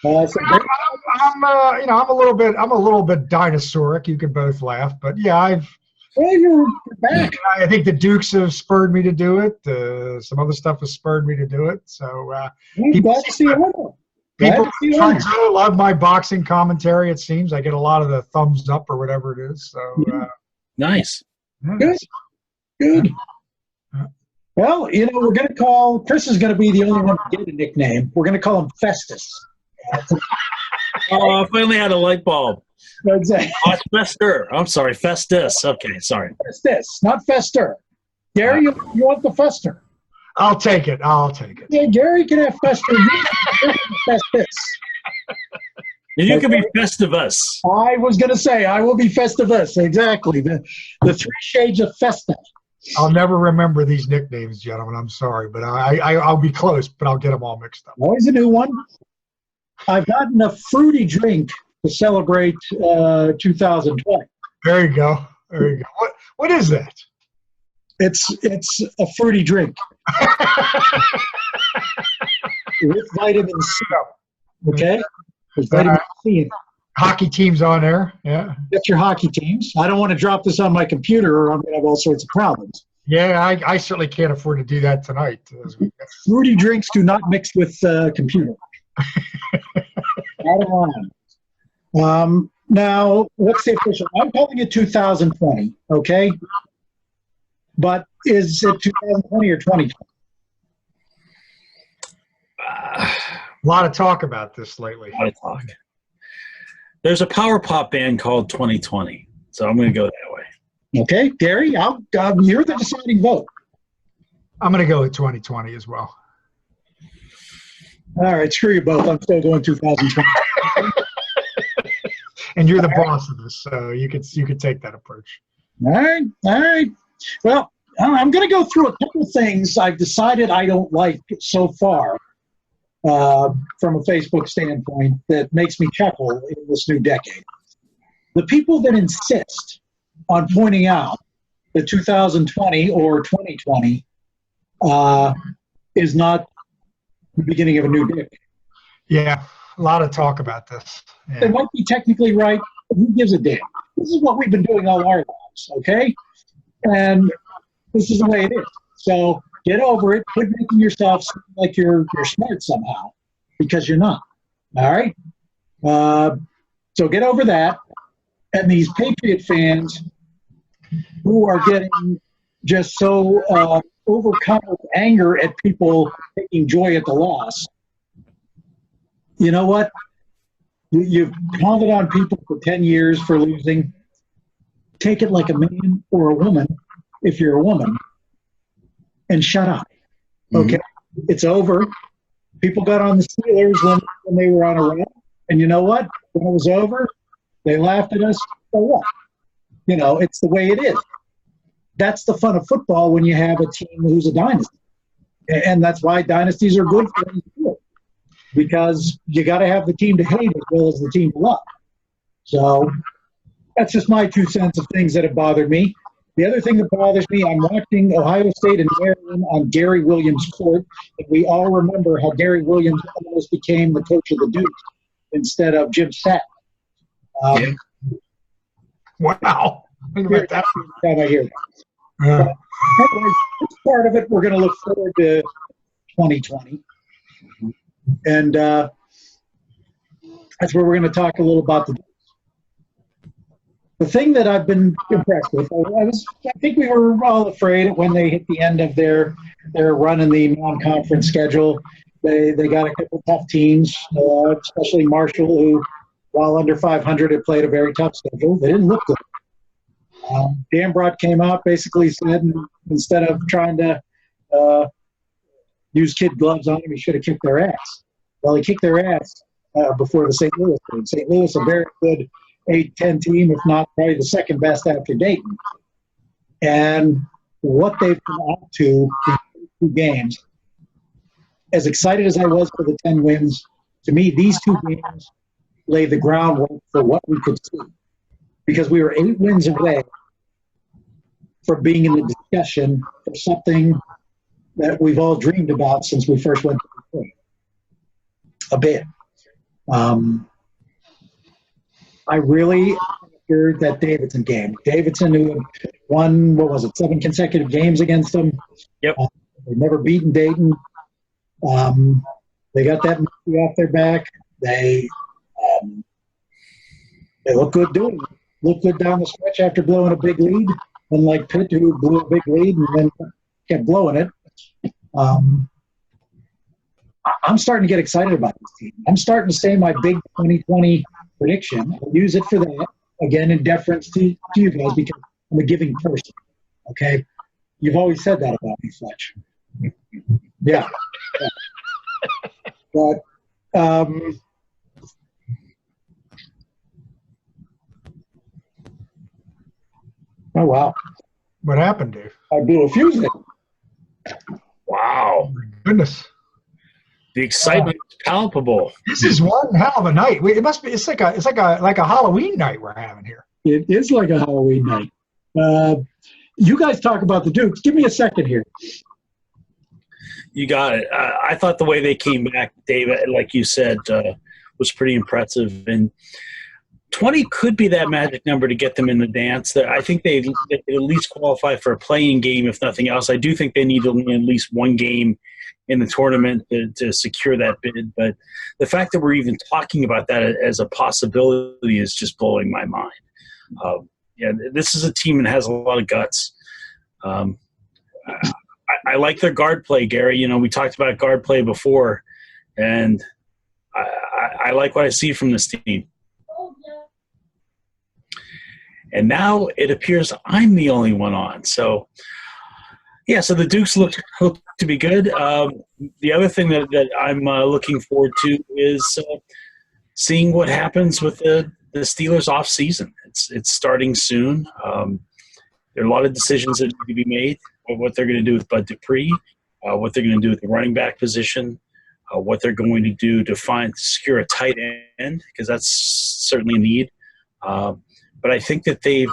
I'm a little bit dinosauric. You can both laugh, but yeah, Well, you're back. I think the Dukes have spurred me to do it. Some other stuff has spurred me to do it. So people love my boxing commentary. It seems I get a lot of the thumbs up or whatever it is. So nice. Good. Well, you know, we're going to call Chris is going to be the only one to get a nickname. We're going to call him Festus. Oh, I finally had a light bulb. Exactly. Oh, it's Fester. I'm sorry, Festus. Okay, sorry. Festus, not Fester. Gary, you want the Fester? I'll take it. Yeah, Gary can have Fester. You can have Festus. And you can be Festivus. I was going to say, I will be Festivus. Exactly. The three shades of Festa. I'll never remember these nicknames, gentlemen. I'm sorry, but I'll be close, but I'll get them all mixed up. Always a new one. I've gotten a fruity drink to celebrate 2020. There you go. There you go. What is that? It's a fruity drink with vitamin C. Okay? There's vitamin C in it. Hockey teams on there. Yeah. Get your hockey teams. I don't want to drop this on my computer or I'm going to have all sorts of problems. Yeah, I certainly can't afford to do that tonight. Fruity drinks do not mix with computer. Bottom line. Now, what's the official? I'm calling it 2020, okay? But is it 2020 or 2020? A lot of talk about this lately. A lot of talk. There's a power pop band called 2020, so I'm going to go that way. Okay, Gary, you're the deciding vote. I'm going to go with 2020 as well. All right, screw you both. I'm still going 2020. And you're the boss of this, so you could take that approach. All right. Well, I'm going to go through a couple of things I've decided I don't like so far from a Facebook standpoint that makes me chuckle in this new decade. The people that insist on pointing out that 2020 or 2020 is not the beginning of a new decade. Yeah, a lot of talk about this. Yeah. They might be technically right, but who gives a damn? This is what we've been doing all our lives, okay? And this is the way it is. So get over it. Quit making yourself seem like you're smart somehow, because you're not. All right? So get over that. And these Patriot fans who are getting just so overcome with anger at people taking joy at the loss, you know what? You've pounded on people for 10 years for losing. Take it like a man or a woman, if you're a woman, and shut up. Okay? Mm-hmm. It's over. People got on the Steelers when they were on a run. And you know what? When it was over, they laughed at us. So what? You know, it's the way it is. That's the fun of football when you have a team who's a dynasty. And that's why dynasties are good for them, because you got to have the team to hate as well as the team to love. So that's just my 2 cents of things that have bothered me. The other thing that bothers me, I'm watching Ohio State and Maryland on Gary Williams' court, and we all remember how Gary Williams almost became the coach of the Dukes instead of Jim Satt. Wow. Think about that. Time I hear that. Anyway, this part of it, we're going to look forward to 2020. And that's where we're going to talk a little about the thing that I've been impressed with. I think we were all afraid when they hit the end of their run in the non-conference schedule. They got a couple tough teams, especially Marshall, who, while under 500, had played a very tough schedule. They didn't look good. Dambrot came out, basically said instead of trying to use kid gloves on him, he should have kicked their ass. Well, he kicked their ass before the St. Louis game. St. Louis, a very good 8-10 team, if not probably the second best after Dayton. And what they've come out to in 2 games, as excited as I was for the 10 wins, to me, these 2 games lay the groundwork for what we could see. Because we were 8 wins away from being in the discussion for something that we've all dreamed about since we first went to the game. A bit. I really feared that Davidson game. Davidson, who had won, 7 consecutive games against them. Yep. They've never beaten Dayton. They got that monkey off their back. They look good doing it. Looked good down the stretch after blowing a big lead, unlike Pitt, who blew a big lead and then kept blowing it. I'm starting to get excited about this team. I'm starting to say my big 2020 prediction. I'll use it for that, again, in deference to you guys, because I'm a giving person, okay? You've always said that about me, Fletch. Yeah. But Oh, wow. What happened, Dave? I blew a fuse in. Wow. Oh, my goodness. The excitement is palpable. This is one hell of a night. It must be. It's like a Halloween night we're having here. It is like a Halloween night. You guys talk about the Dukes. Give me a second here. You got it. I thought the way they came back, Dave, like you said, was pretty impressive. And 20 could be that magic number to get them in the dance. I think they could at least qualify for a playing game, if nothing else. I do think they need to win at least one game in the tournament to secure that bid. But the fact that we're even talking about that as a possibility is just blowing my mind. This is a team that has a lot of guts. I like their guard play, Gary. You know, we talked about guard play before, and I like what I see from this team. And now it appears I'm the only one on. So, yeah, so the Dukes look to be good. The other thing that I'm looking forward to is seeing what happens with the Steelers off season. It's starting soon. There are a lot of decisions that need to be made of what they're going to do with Bud Dupree, what they're going to do with the running back position, what they're going to do to secure a tight end, because that's certainly a need. But I think that they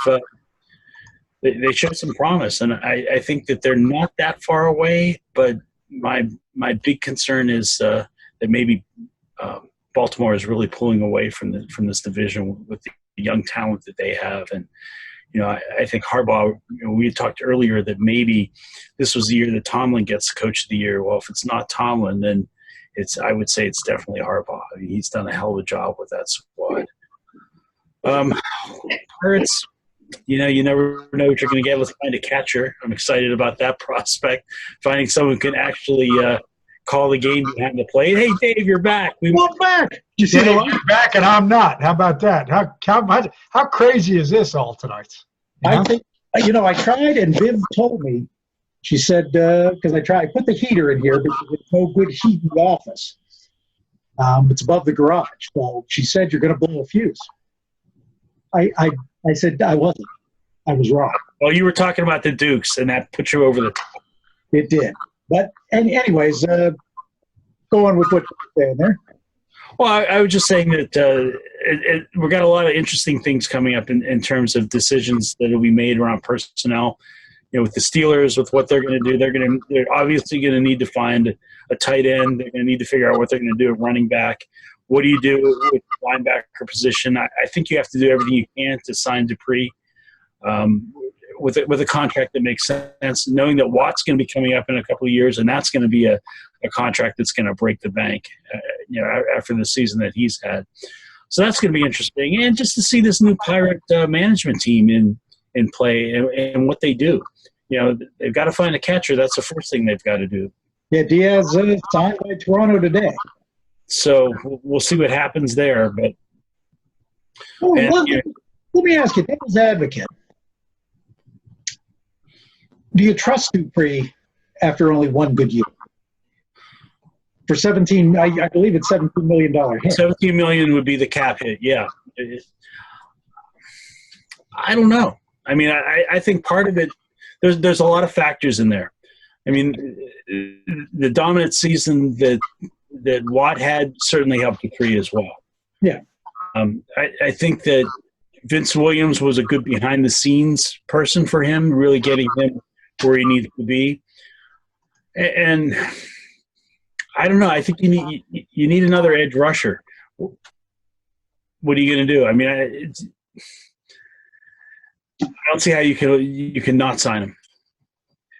showed some promise, and I think that they're not that far away. But my big concern is that maybe Baltimore is really pulling away from this division with the young talent that they have. And you know, I think Harbaugh. You know, we had talked earlier that maybe this was the year that Tomlin gets Coach of the Year. Well, if it's not Tomlin, then I would say it's definitely Harbaugh. I mean, he's done a hell of a job with that squad. Pirates, you never know what you're going to get. Let's find a catcher. I'm excited about that prospect. Finding someone who can actually call the game behind the plate. Hey, Dave, you're back. We want back. You see Dave, you're back and I'm not. How about that? How crazy is this all tonight? I think, I tried, and Viv told me. She said, because I put the heater in here, but there's no good heat in the office. It's above the garage. So she said, you're going to blow a fuse. I said, I wasn't. I was wrong. Well, you were talking about the Dukes, and that put you over the top. It did. But anyways, go on with what you're saying there. Well, I was just saying that we've got a lot of interesting things coming up in terms of decisions that will be made around personnel. You know, with the Steelers, with what they're going to do, they're obviously going to need to find a tight end. They're going to need to figure out what they're going to do at running back. What do you do with the linebacker position? I think you have to do everything you can to sign Dupree with a contract that makes sense, knowing that Watt's going to be coming up in a couple of years, and that's going to be a contract that's going to break the bank, after the season that he's had. So that's going to be interesting, and just to see this new Pirate management team in play and what they do. You know, they've got to find a catcher. That's the first thing they've got to do. Yeah, Diaz signed by Toronto today. So we'll see what happens there. But let me ask you, devil's advocate. Do you trust Dupree after only one good year? For 17, I believe it's $17 million hit. $17 million would be the cap hit, yeah. I don't know. I mean, I think part of it, there's a lot of factors in there. I mean, the dominant season that Watt had certainly helped Dupree as well. Yeah. I think that Vince Williams was a good behind-the-scenes person for him, really getting him where he needed to be. And I don't know. I think you need another edge rusher. What are you going to do? I mean, I don't see how you can not sign him.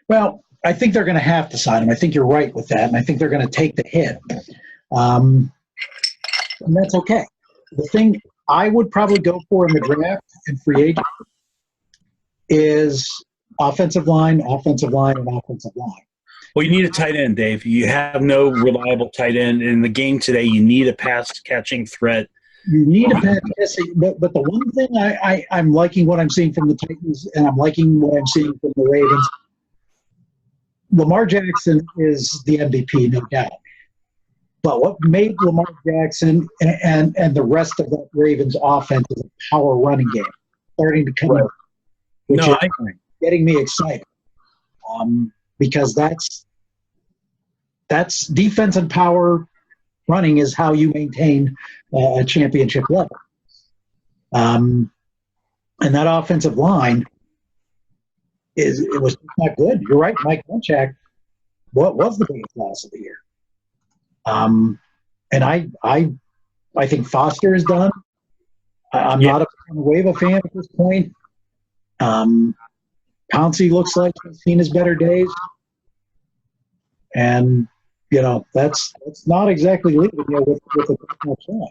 Well, I think they're going to have to sign him. I think you're right with that, and I think they're going to take the hit. And that's okay. The thing I would probably go for in the draft and free agent is offensive line, and offensive line. Well, you need a tight end, Dave. You have no reliable tight end. In the game today, you need a pass-catching threat. You need a pass catching, but the one thing I'm liking what I'm seeing from the Titans, and I'm liking what I'm seeing from the Ravens. Lamar Jackson is the MVP, no doubt. But what made Lamar Jackson and the rest of the Ravens offense is a power running game starting to come right. up. which No, is I agree. getting me excited, because that's defense and power running is how you maintain a championship level. And that offensive line it was not good. You're right, Mike Munchak. What was the biggest loss of the year? And I think Foster is done. I'm not a Waiva fan at this point. Pouncey looks like he's seen his better days. And, that's not exactly leaving you with a personal plan.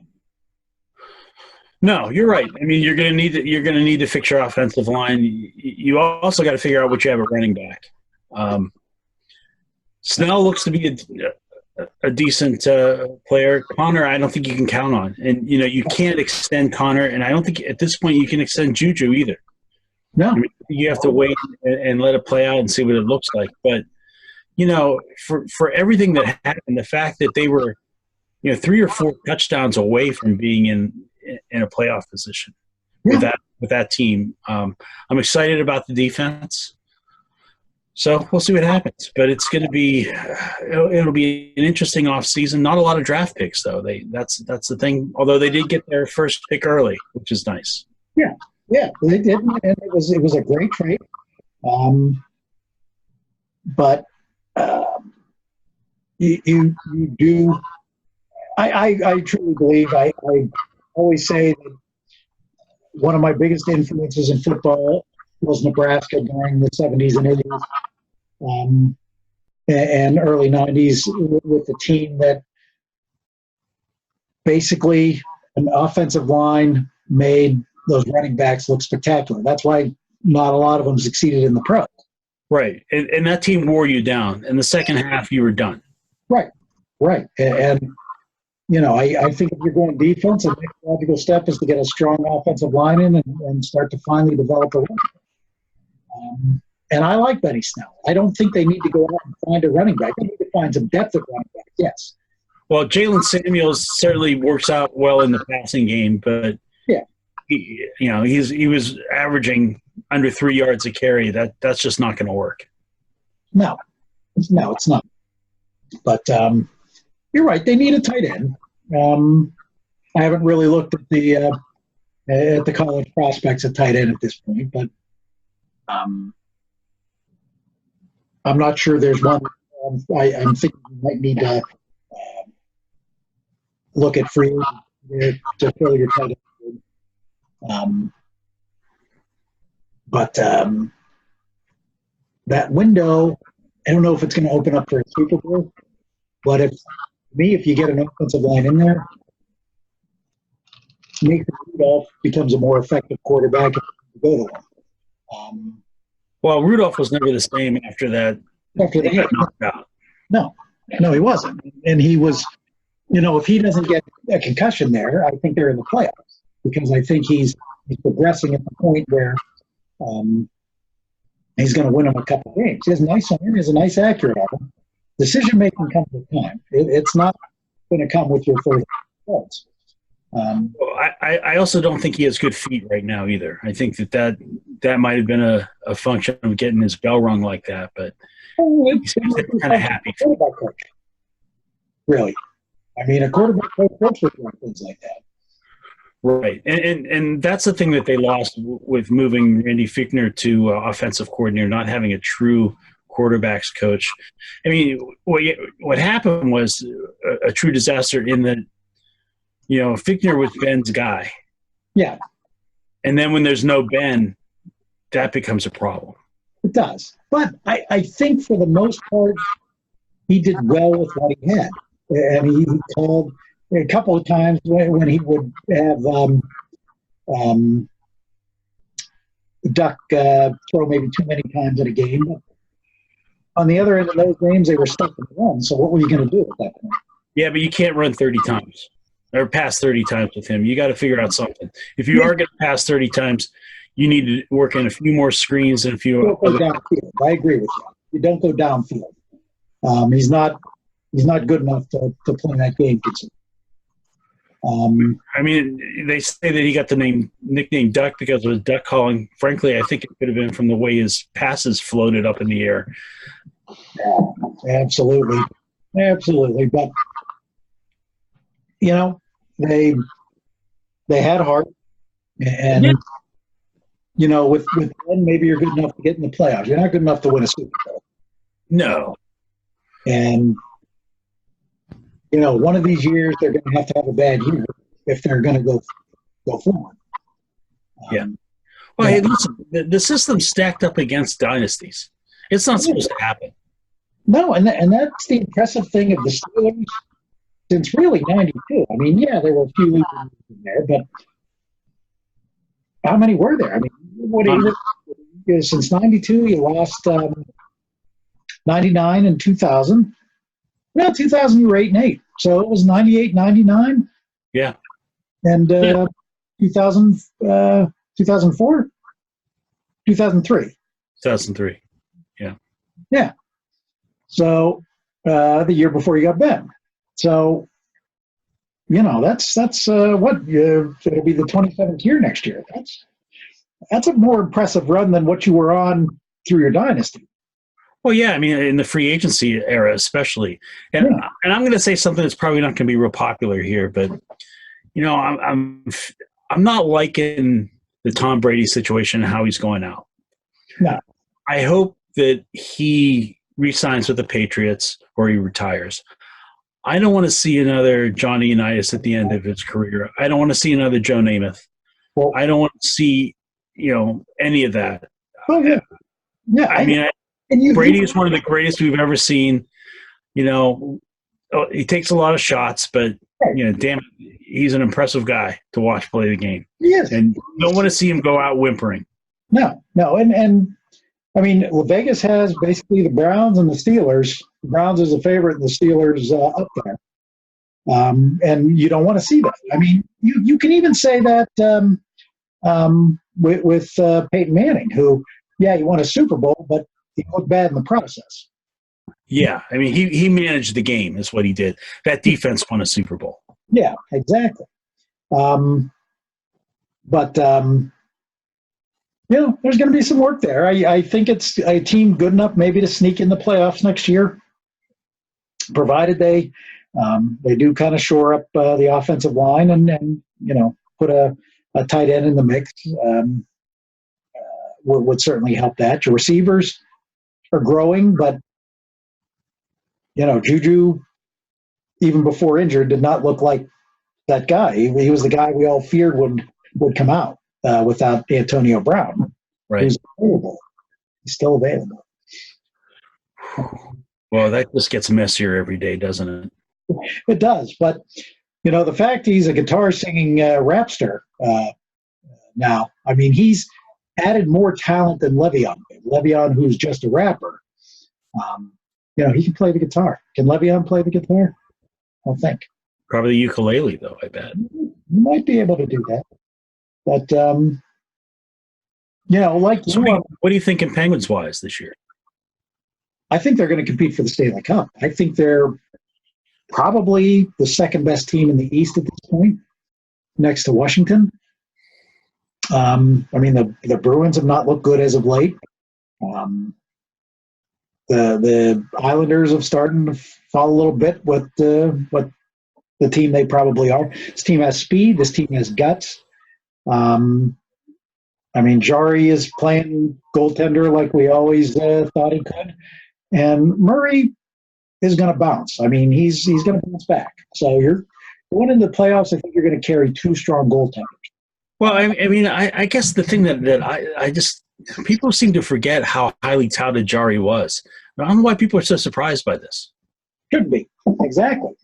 No, you're right. I mean, you're going to need to fix your offensive line. You also got to figure out what you have at running back. Snell looks to be a decent player. Connor, I don't think you can count on. And, you can't extend Connor, and I don't think at this point you can extend Juju either. No. I mean, you have to wait and let it play out and see what it looks like. But, for everything that happened, the fact that they were, 3 or 4 touchdowns away from being in a playoff position with that team. I'm excited about the defense. So we'll see what happens, but it's going to be it'll be an interesting offseason. Not a lot of draft picks though. That's the thing. Although they did get their first pick early, which is nice. Yeah, they did, and it was a great trade. But you do. I truly believe. I always say that one of my biggest influences in football was Nebraska during the 70s and 80s and early 90s with the team that basically an offensive line made those running backs look spectacular. That's why not a lot of them succeeded in the pros. Right. And that team wore you down. In the second half, you were done. Right. And I think if you're going defense, the next logical step is to get a strong offensive line in and start to finally develop a run. And I like Benny Snell. I don't think they need to go out and find a running back. They need to find some depth at running back, yes. Well, Jalen Samuels certainly works out well in the passing game, but he was averaging under 3 yards a carry. That's just not going to work. No, it's not. But you're right. They need a tight end. I haven't really looked at the college prospects at tight end at this point, but I'm not sure there's one. I'm thinking you might need to look at free to fill your tight end. But that window, I don't know if it's going to open up for a Super Bowl, but if you get an offensive line in there, Nathan Rudolph becomes a more effective quarterback if you go to one. Well, Rudolph was never the same after that. After He got that, knocked out. no, he wasn't. And he was, if he doesn't get a concussion there, I think they're in the playoffs because I think he's progressing at the point where he's going to win them a couple of games. He has a nice arm. He has a nice accurate arm. Decision making comes with time. It's not going to come with your first points. I also don't think he has good feet right now either. I think that might have been a function of getting his bell rung like that, but he's kind of happy. Quarterback coach. Really. I mean, a quarterback coach would do things like that. Right. And that's the thing that they lost with moving Randy Fichtner to offensive coordinator, not having a true quarterbacks coach. I mean, what happened was a true disaster in that, Fichtner was Ben's guy. Yeah. And then when there's no Ben, that becomes a problem. It does. But I think for the most part, he did well with what he had. And he called a couple of times when he would have Duck throw maybe too many times in a game. But on the other end of those games, they were stuck in the run. So what were you going to do at that point? Yeah, but you can't run 30 times or pass 30 times with him. You got to figure out something. If you are going to pass 30 times, you need to work in a few more screens and a few other. Downfield. I agree with you. You don't go downfield. He's not good enough to play that game. I mean, they say that he got the nickname Duck because of his duck calling. Frankly, I think it could have been from the way his passes floated up in the air. Yeah, absolutely. Absolutely. But, they had heart. And, Yeah. with them, maybe you're good enough to get in the playoffs. You're not good enough to win a Super Bowl. No. And, one of these years they're going to have a bad year if they're going to go forward. Yeah. Well, hey, listen, the system's stacked up against dynasties. It's not supposed to happen. No, and that's the impressive thing of the Steelers since really '92. I mean, yeah, there were a few losers in there, but how many were there? I mean, since '92, you lost 99 and 2000. Well, 2000 you were 8-8, so it was 98, 99. Yeah. And 2000, 2004, 2003. 2003. Yeah. Yeah. So the year before you got Ben. So, that's what it'll be the 27th year next year. That's a more impressive run than what you were on through your dynasty. Well, yeah, I mean, in the free agency era, especially, and I'm going to say something that's probably not going to be real popular here, but I'm not liking the Tom Brady situation and how he's going out. No, I hope that he re-signs with the Patriots or he retires. I don't want to see another Johnny Unitas at the end of his career. I don't want to see another Joe Namath. Well, I don't want to see any of that. Oh yeah, yeah. I mean. Brady is one of the greatest we've ever seen. He takes a lot of shots, but damn it, he's an impressive guy to watch play the game. Yes, and don't want to see him go out whimpering. No, and I mean, Vegas has basically the Browns and the Steelers. The Browns is a favorite, and the Steelers up there. And you don't want to see that. I mean, you can even say that with Peyton Manning, who, he won a Super Bowl, but he looked bad in the process. Yeah, I mean, he managed the game is what he did. That defense won a Super Bowl. Yeah, exactly. But there's going to be some work there. I think it's a team good enough maybe to sneak in the playoffs next year, provided they do kind of shore up the offensive line and put a tight end in the mix. Would certainly help that. Your receivers are growing, but Juju, even before injured, did not look like that guy. He was the guy we all feared would come out without Antonio Brown. Right. He's available. He's still available. Well, that just gets messier every day, doesn't it? It does, but the fact he's a guitar singing rapster now. I mean, he's added more talent than Le'Veon. Le'Veon, who's just a rapper, he can play the guitar. Can Le'Veon play the guitar? I don't think. Probably the ukulele, though, I bet. You might be able to do that. But, So what are you thinking Penguins-wise this year? I think they're going to compete for the Stanley Cup. I think they're probably the second best team in the East at this point, next to Washington. I mean, the Bruins have not looked good as of late. The Islanders have started to fall a little bit what the team they probably are. This team has speed. This team has guts. I mean, Jari is playing goaltender like we always thought he could. And Murray is going to bounce. I mean, he's going to bounce back. So you're going into the playoffs, I think you're going to carry two strong goaltenders. Well, I mean, I guess the thing that I just – people seem to forget how highly touted Jari was. I don't know why people are so surprised by this. Shouldn't be. Exactly.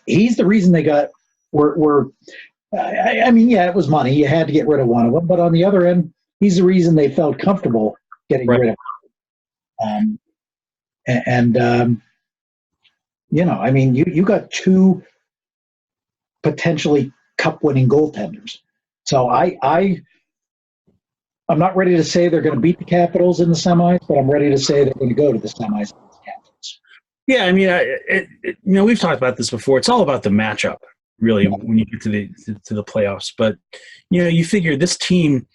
He's the reason they got I mean, yeah, it was money. You had to get rid of one of them. But on the other end, he's the reason they felt comfortable getting rid of him. I mean, you got two potentially cup-winning goaltenders. So I'm not ready to say they're going to beat the Capitals in the semis, but I'm ready to say they're going to go to the semis against the Capitals. Yeah, I mean, we've talked about this before. It's all about the matchup. really, when you get to the playoffs. But you figure this team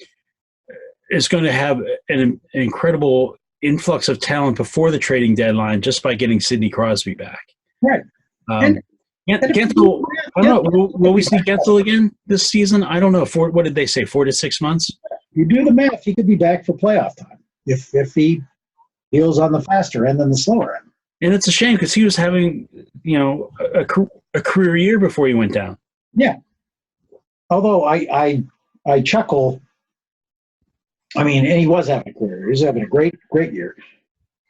is going to have an incredible influx of talent before the trading deadline just by getting Sidney Crosby back. Right. Gensel, I don't know. Will we see Gensel again this season? I don't know. What did they say? 4 to 6 months? You do the math, he could be back for playoff time if he deals on the faster end than the slower end. And it's a shame because he was having, a career year before he went down. Yeah. Although I chuckle. I mean, and he was having a career. He was having a great year.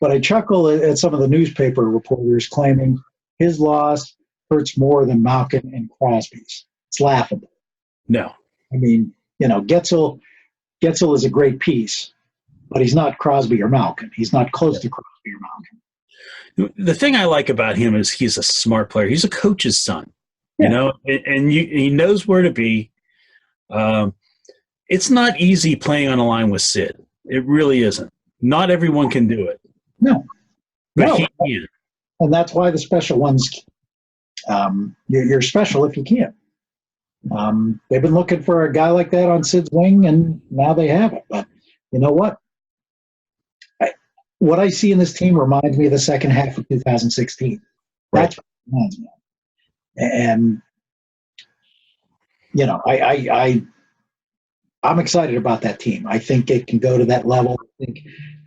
But I chuckle at some of the newspaper reporters claiming his loss hurts more than Malkin and Crosby's. It's laughable. No. I mean, Gensel is a great piece, but he's not Crosby or Malkin. He's not close to Crosby or Malkin. The thing I like about him is he's a smart player. He's a coach's son, and he knows where to be. It's not easy playing on a line with Sid. It really isn't. Not everyone can do it. No. But he can. And that's why the special ones, you're special if you can. They've been looking for a guy like that on Sid's wing, and now they have it. But you know what? What I see in this team reminds me of the second half of 2016. Right. That's what it reminds me of. And, I'm excited about that team. I think it can go to that level. I think,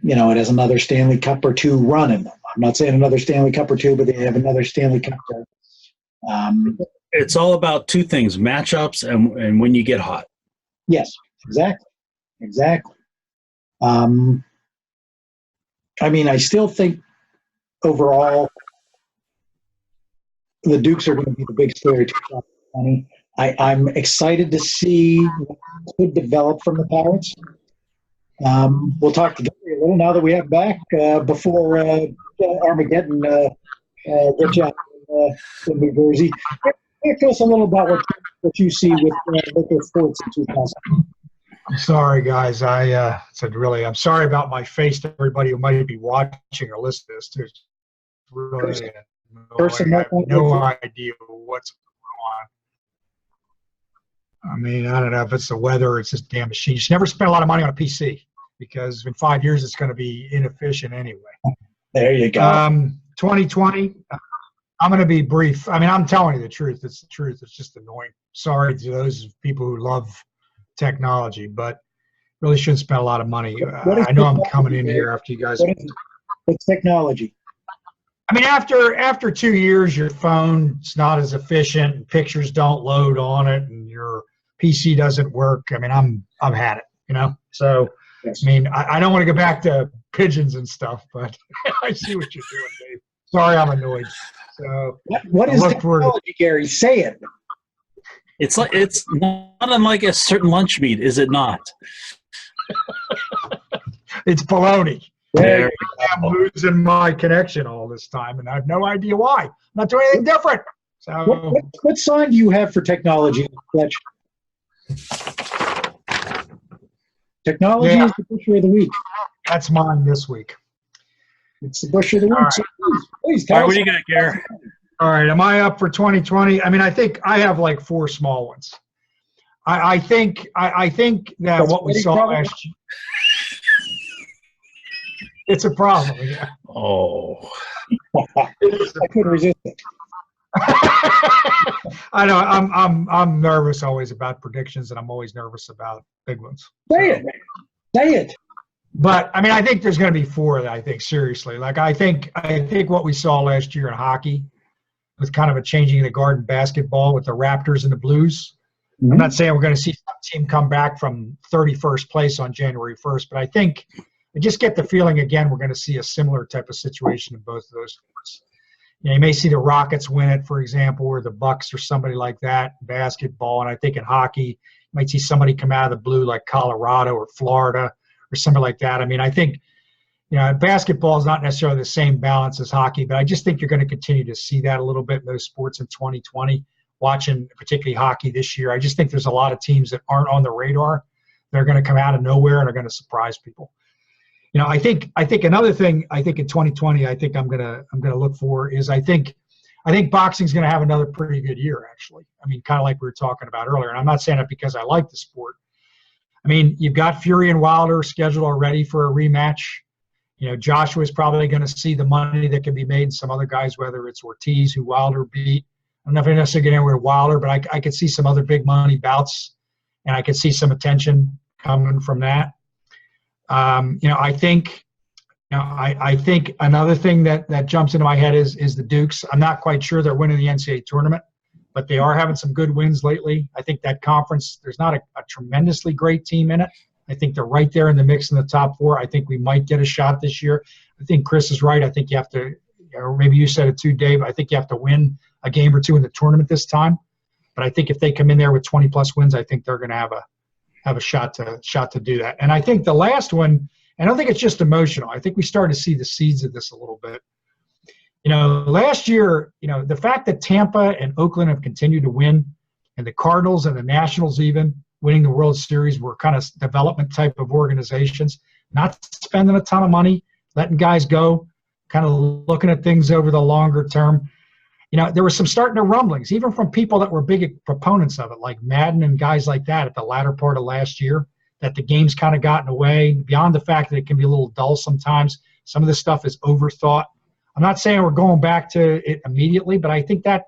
it has another Stanley Cup or two run in them. I'm not saying another Stanley Cup or two, but they have another Stanley Cup. It's all about two things: matchups and when you get hot. Yes, exactly. I still think overall the Dukes are going to be the big story 2020. I'm excited to see what could develop from the Pirates. We'll talk to Gary a little now that we have back before Armageddon gets you out in New Jersey. Tell us a little about what you see with local sports in 2000. I'm sorry, guys. I'm sorry about my face to everybody who might be watching or listening to this. There's really I have no idea what's going on. I don't know if it's the weather or it's this damn machine. You should never spend a lot of money on a PC because in 5 years it's going to be inefficient anyway. There you go. 2020, I'm going to be brief. I'm telling you the truth. It's the truth. It's just annoying. Sorry to those people who love technology, but really shouldn't spend a lot of money. I know I'm coming in here after you guys. What's technology? After 2 years, your phone's not as efficient, and pictures don't load on it, and your PC doesn't work. I've had it, So, yes. I don't want to go back to pigeons and stuff, but I see what you're doing, Dave. Sorry, I'm annoyed. So, what is technology, Gary? Say it. It's not unlike a certain lunch meat, is it not? It's baloney. There I'm losing my connection all this time, and I have no idea why. I'm not doing anything different. So, what sign do you have for technology, Fletch? Technology is the Busher of the Week. That's mine this week. It's the Busher of the Week. Right. So please all right, what do you got, Gary? All right, am I up for 2020? I think I have like 4 small ones. I think that what we saw last year. It's a problem. Yeah. Oh. I couldn't resist it. I know. I'm nervous always about predictions, and I'm always nervous about big ones. Say it. But I think there's going to be 4 that I think seriously. Like I think what we saw last year in hockey with kind of a changing of the guard in basketball with the Raptors and the Blues. Mm-hmm. I'm not saying we're going to see some team come back from 31st place on January 1st, but I just get the feeling again we're going to see a similar type of situation in both of those sports. You may see the Rockets win it, for example, or the Bucks or somebody like that in basketball. And I think in hockey, you might see somebody come out of the blue like Colorado or Florida or something like that. I think, basketball is not necessarily the same balance as hockey, but I just think you're going to continue to see that a little bit in those sports in 2020, watching particularly hockey this year. I just think there's a lot of teams that aren't on the radar. They're going to come out of nowhere and are going to surprise people. I think another thing I think in 2020 I think I'm gonna look for is I think I think boxing's going to have another pretty good year, actually. I mean, kind of like we were talking about earlier. And I'm not saying it because I like the sport. I mean, you've got Fury and Wilder scheduled already for a rematch. You know, Joshua's probably going to see the money that can be made in some other guys, whether it's Ortiz, who Wilder beat. I don't know if I necessarily get anywhere with Wilder, but I could see some other big money bouts, and I could see some attention coming from that. I think another thing that jumps into my head is the Dukes. I'm not quite sure they're winning the NCAA tournament, but they are having some good wins lately. I think that conference, there's not a tremendously great team in it. I think they're right there in the mix in the top 4. I think we might get a shot this year. I think Chris is right. I think you have to, or maybe you said it too, Dave, I think you have to win a game or two in the tournament this time. But I think if they come in there with 20-plus wins, I think they're going to have a shot to do that. And I think the last one, I don't think it's just emotional. I think we started to see the seeds of this a little bit. Last year, the fact that Tampa and Oakland have continued to win, and the Cardinals and the Nationals even winning the World Series were kind of development type of organizations, not spending a ton of money, letting guys go, kind of looking at things over the longer term. There was some starting to rumblings, even from people that were big proponents of it, like Madden and guys like that at the latter part of last year, that the game's kind of gotten away, beyond the fact that it can be a little dull sometimes. Some of this stuff is overthought. I'm not saying we're going back to it immediately, but I think that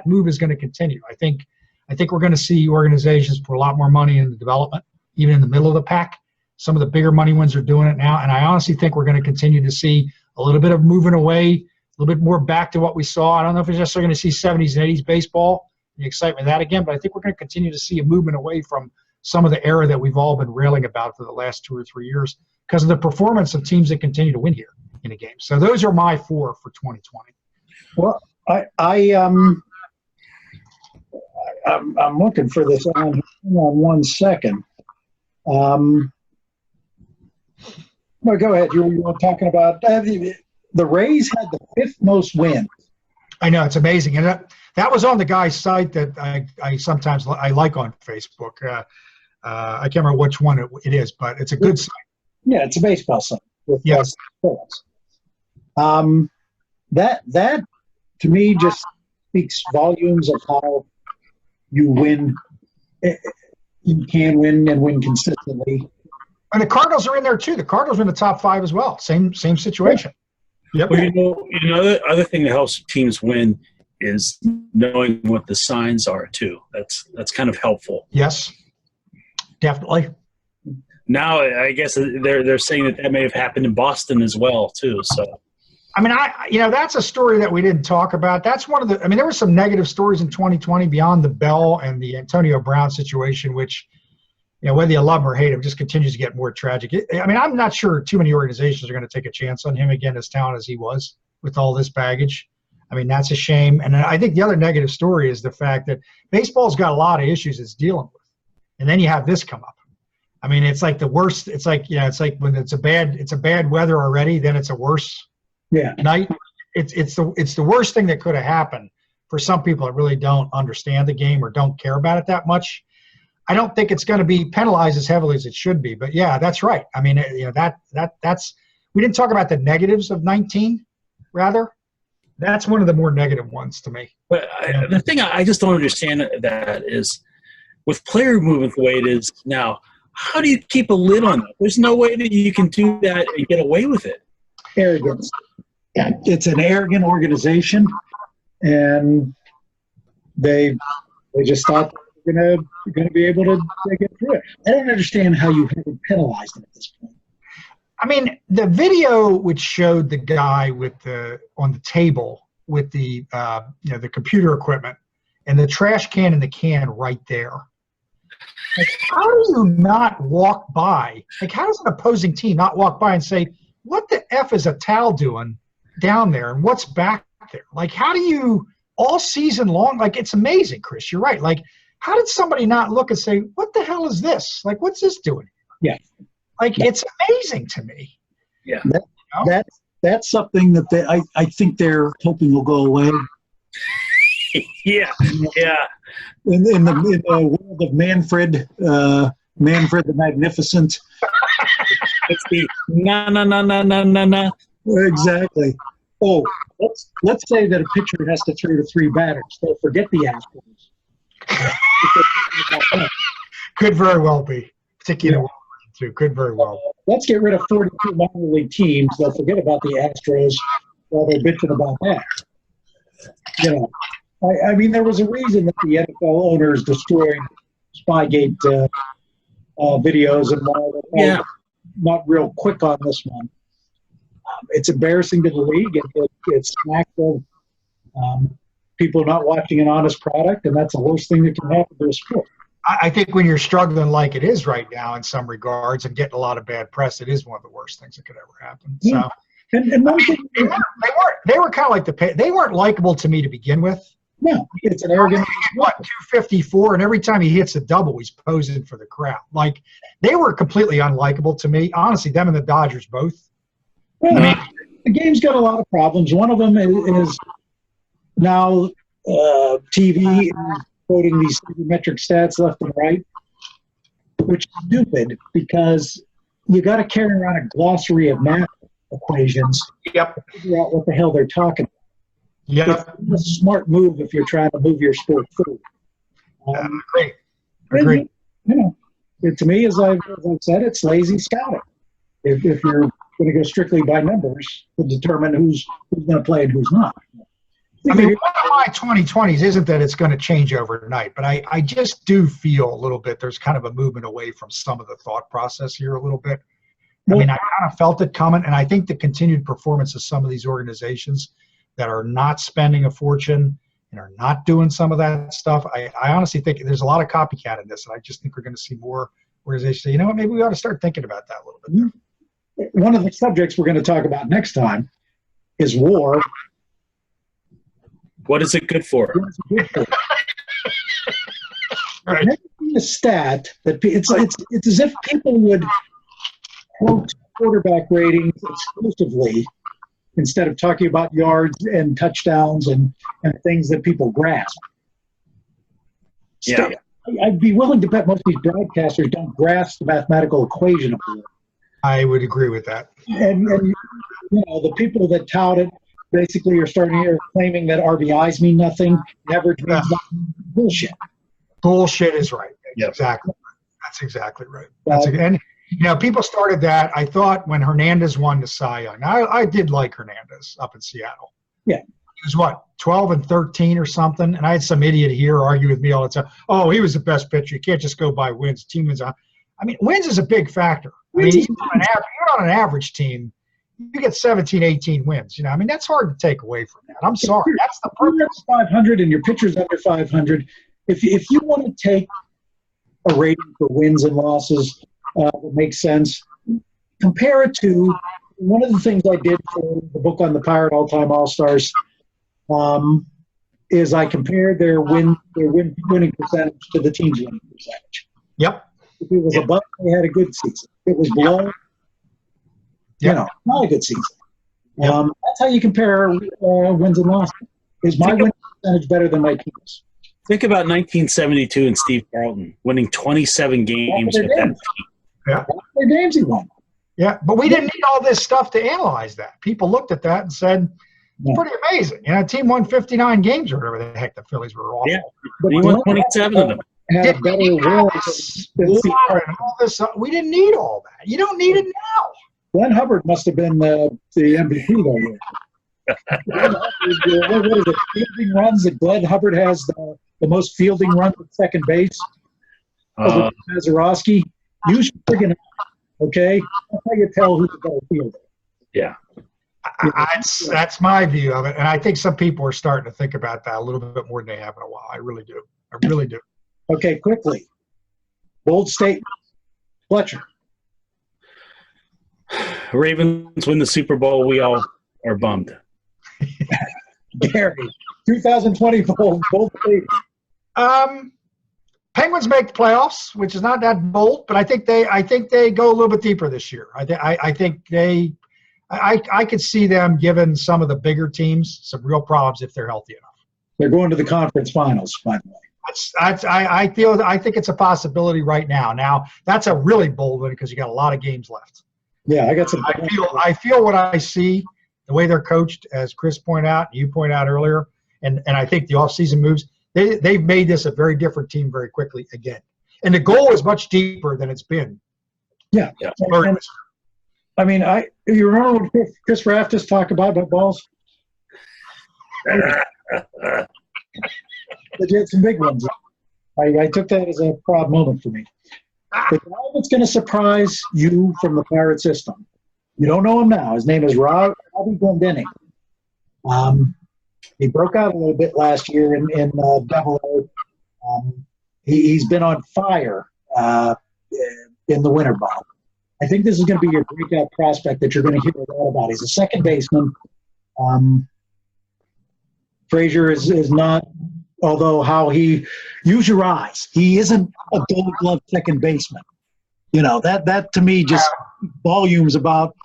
move is going to continue. I think we're going to see organizations put a lot more money into development, even in the middle of the pack. Some of the bigger money ones are doing it now, and I honestly think we're going to continue to see a little bit of moving away, a little bit more back to what we saw. I don't know if we're necessarily going to see 70s and 80s baseball, the excitement of that again, but I think we're going to continue to see a movement away from some of the era that we've all been railing about for the last 2 or 3 years because of the performance of teams that continue to win here in a game. So those are my 4 for 2020. Well, I'm looking for this on. Hang on 1 second. Well, go ahead. You were talking about the Rays had the 5th most wins. I know, it's amazing, and that was on the guy's site that I sometimes like on Facebook. I can't remember which one it is, but it's a good site. Yeah, it's a baseball site. Yes. That to me just speaks volumes of how you win. You can win and win consistently. And the Cardinals are in there too. The Cardinals are in the top 5 as well. Same situation. Yep. Well, the other thing that helps teams win is knowing what the signs are too. That's kind of helpful. Yes, definitely. Now, I guess they're saying that may have happened in Boston as well too. So, I mean, that's a story that we didn't talk about. That's one of the. I mean, there were some negative stories in 2020 beyond the Bell and the Antonio Brown situation, which, whether you love him or hate him, just continues to get more tragic. I mean, I'm not sure too many organizations are going to take a chance on him again, as talented as he was with all this baggage. I mean, that's a shame. And I think the other negative story is the fact that baseball's got a lot of issues it's dealing with, and then you have this come up. I mean, it's like the worst. It's like it's like when it's a bad weather already, then it's a worse night. It's the worst thing that could have happened for some people that really don't understand the game or don't care about it that much. I don't think it's going to be penalized as heavily as it should be, but yeah, that's right. I mean, that's we didn't talk about the negatives of 19. Rather, that's one of the more negative ones to me. But the thing I just don't understand that is, with player movement the way it is now, how do you keep a lid on that? There's no way that you can do that and get away with it. Arrogance. Yeah, it's an arrogant organization, and they just thought they were going to be able to get through it. I don't understand how you haven't penalized them at this point. I mean, the video which showed the guy on the table with the the computer equipment and the trash can in the can right there. Like, how do you not walk by? Like, how does an opposing team not walk by and say, "What the F is a towel doing down there, and what's back there?" Like, how do you all season long? Like, it's amazing, Chris. You're right. Like, how did somebody not look and say, "What the hell is this? Like, what's this doing?" Yeah. Like, it's amazing to me. Yeah. That's something that I think they're hoping will go away. Yeah. In the world of Manfred the Magnificent. It's the na. Exactly. Oh, let's say that a pitcher has to throw to 3 batters. They'll forget the Astros. Could very well be, particularly too. Could very well. Let's get rid of 42 minor league teams. They'll forget about the Astros while they're bitching about that. You know, I mean, there was a reason that the NFL owners destroyed Spygate videos, and while they're not real quick on this one, it's embarrassing to the league. It's smacks of people not watching an honest product, and that's the worst thing that can happen to a sport. I think when you're struggling like it is right now in some regards and getting a lot of bad press, it is one of the worst things that could ever happen. Yeah. So, and one thing, they were kind of like they weren't likable to me to begin with. No, it's an arrogant. What, 254, and every time he hits a double, he's posing for the crowd. Like, they were completely unlikable to me. Honestly, them and the Dodgers both. Well, I mean, the game's got a lot of problems. One of them is now TV is quoting these metric stats left and right, which is stupid because you got to carry around a glossary of math equations to figure out what the hell they're talking about. Yep. It's a smart move if you're trying to move your sport forward. Agreed. You know, to me, as I've said, it's lazy scouting. If you're going to go strictly by numbers to determine who's going to play and who's not. I mean, one of my 2020s isn't that it's going to change overnight, but I just do feel a little bit there's kind of a movement away from some of the thought process here a little bit. I mean, I kind of felt it coming, and I think the continued performance of some of these organizations that are not spending a fortune and are not doing some of that stuff, I honestly think there's a lot of copycat in this, and I just think we're going to see more organizations say, you know what, maybe we ought to start thinking about that a little bit there. One of the subjects we're going to talk about next time is war. What is it good for? Right. A stat that it's as if people would quote quarterback ratings exclusively instead of talking about yards and touchdowns and things that people grasp. Yeah. I'd be willing to bet most of these broadcasters don't grasp the mathematical equation of it. I would agree with that. And you know, the people that tout it basically are starting here claiming that RBIs mean nothing, average means nothing. Bullshit. Bullshit is right. Yep. Exactly. That's exactly right. And you know, people started that. I thought when Hernandez won the Cy Young. I did like Hernandez up in Seattle. Yeah. He was what, 12 and 13 or something, and I had some idiot here argue with me all the time. Oh, he was the best pitcher. You can't just go by wins. Team wins. I mean, wins is a big factor. I mean, even on an average team, you get 17, 18 wins. You know, I mean, that's hard to take away from that. I'm sorry. That's the purpose. 500 and your pitcher's under 500. If you want to take a rating for wins and losses that makes sense, compare it to one of the things I did for the book on the Pirate All-Time All-Stars is I compared their winning percentage to the team's winning percentage. Yep. If it was above, they had a good season. If it was below, you know, not a good season. That's how you compare wins and losses. Is my win percentage better than my team's? Think about 1972 and Steve Carlton winning 27 games with that team. Yeah. Their games he won. Yeah, but we didn't need all this stuff to analyze that. People looked at that and said, it's pretty amazing. You know, team won 59 games or whatever the heck the Phillies were awful. Yeah, but he won 27 of them. Had a better war than Steve Carlton. All this, we didn't need all that. You don't need it now. Glenn Hubbard must have been the MVP that year. What is it? Fielding runs that Glenn Hubbard has the most fielding runs at second base over Mazeroski. You should friggin' okay? That's how you tell who's a better fielder. Yeah. That's my view of it, and I think some people are starting to think about that a little bit more than they have in a while. I really do. I really do. Okay, quickly. Bold statement. Fletcher. Ravens win the Super Bowl. We all are bummed. Gary. 2020 bold statement. Penguins make the playoffs, which is not that bold, but I think they go a little bit deeper this year. I think I could see them giving some of the bigger teams some real problems if they're healthy enough. They're going to the conference finals, by the way. I think it's a possibility right now. Now that's a really bold one because you got a lot of games left. Yeah, I got some. I feel what I see the way they're coached, as Chris pointed out, you pointed out earlier, and I think the offseason moves, they've made this a very different team very quickly again. And the goal is much deeper than it's been. Yeah. And, I mean, you remember when Chris Raftis talked about balls? But you had some big ones. I took that as a proud moment for me. The guy that's going to surprise you from the Pirate system, you don't know him now. His name is Robbie Glendening. He broke out a little bit last year in Double A. He's been on fire in the winter ball. I think this is going to be your breakout prospect that you're going to hear a lot about. He's a second baseman. Frazier is not, although how he use your eyes. He isn't a Gold Glove second baseman. You know, that to me just volumes about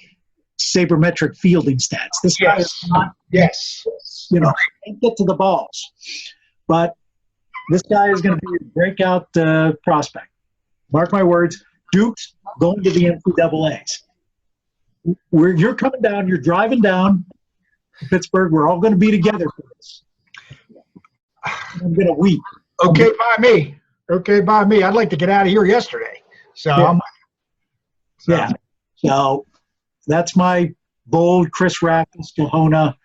sabermetric fielding stats. This guy is not, you know, can't get to the balls. But this guy is going to be a breakout prospect. Mark my words, Duke's going to the NCAAs. You're coming down, you're driving down to Pittsburgh. We're all going to be together for this. I'm going to weep. Okay by me. Okay by me. I'd like to get out of here yesterday. So So that's my bold Chris Raftis Kahona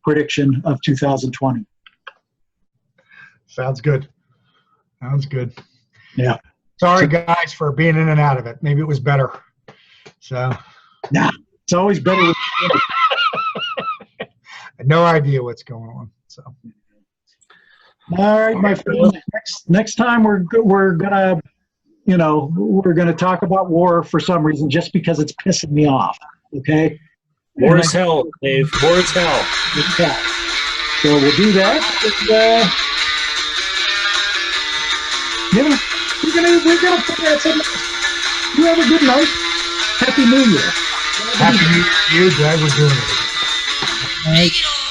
prediction of 2020. Sounds good. Sounds good. Yeah. Sorry, guys, for being in and out of it. Maybe it was better. So. Nah, it's always better. I had no idea what's going on. So. All right, my friend. Next time we're gonna, you know, we're gonna talk about war for some reason, just because it's pissing me off. Okay. War is hell, Dave. War is hell. It's hell. So we'll do that. And, we're gonna put that something. You have a good night. Happy New Year. Happy New Year to you. Glad we're doing it. Make it all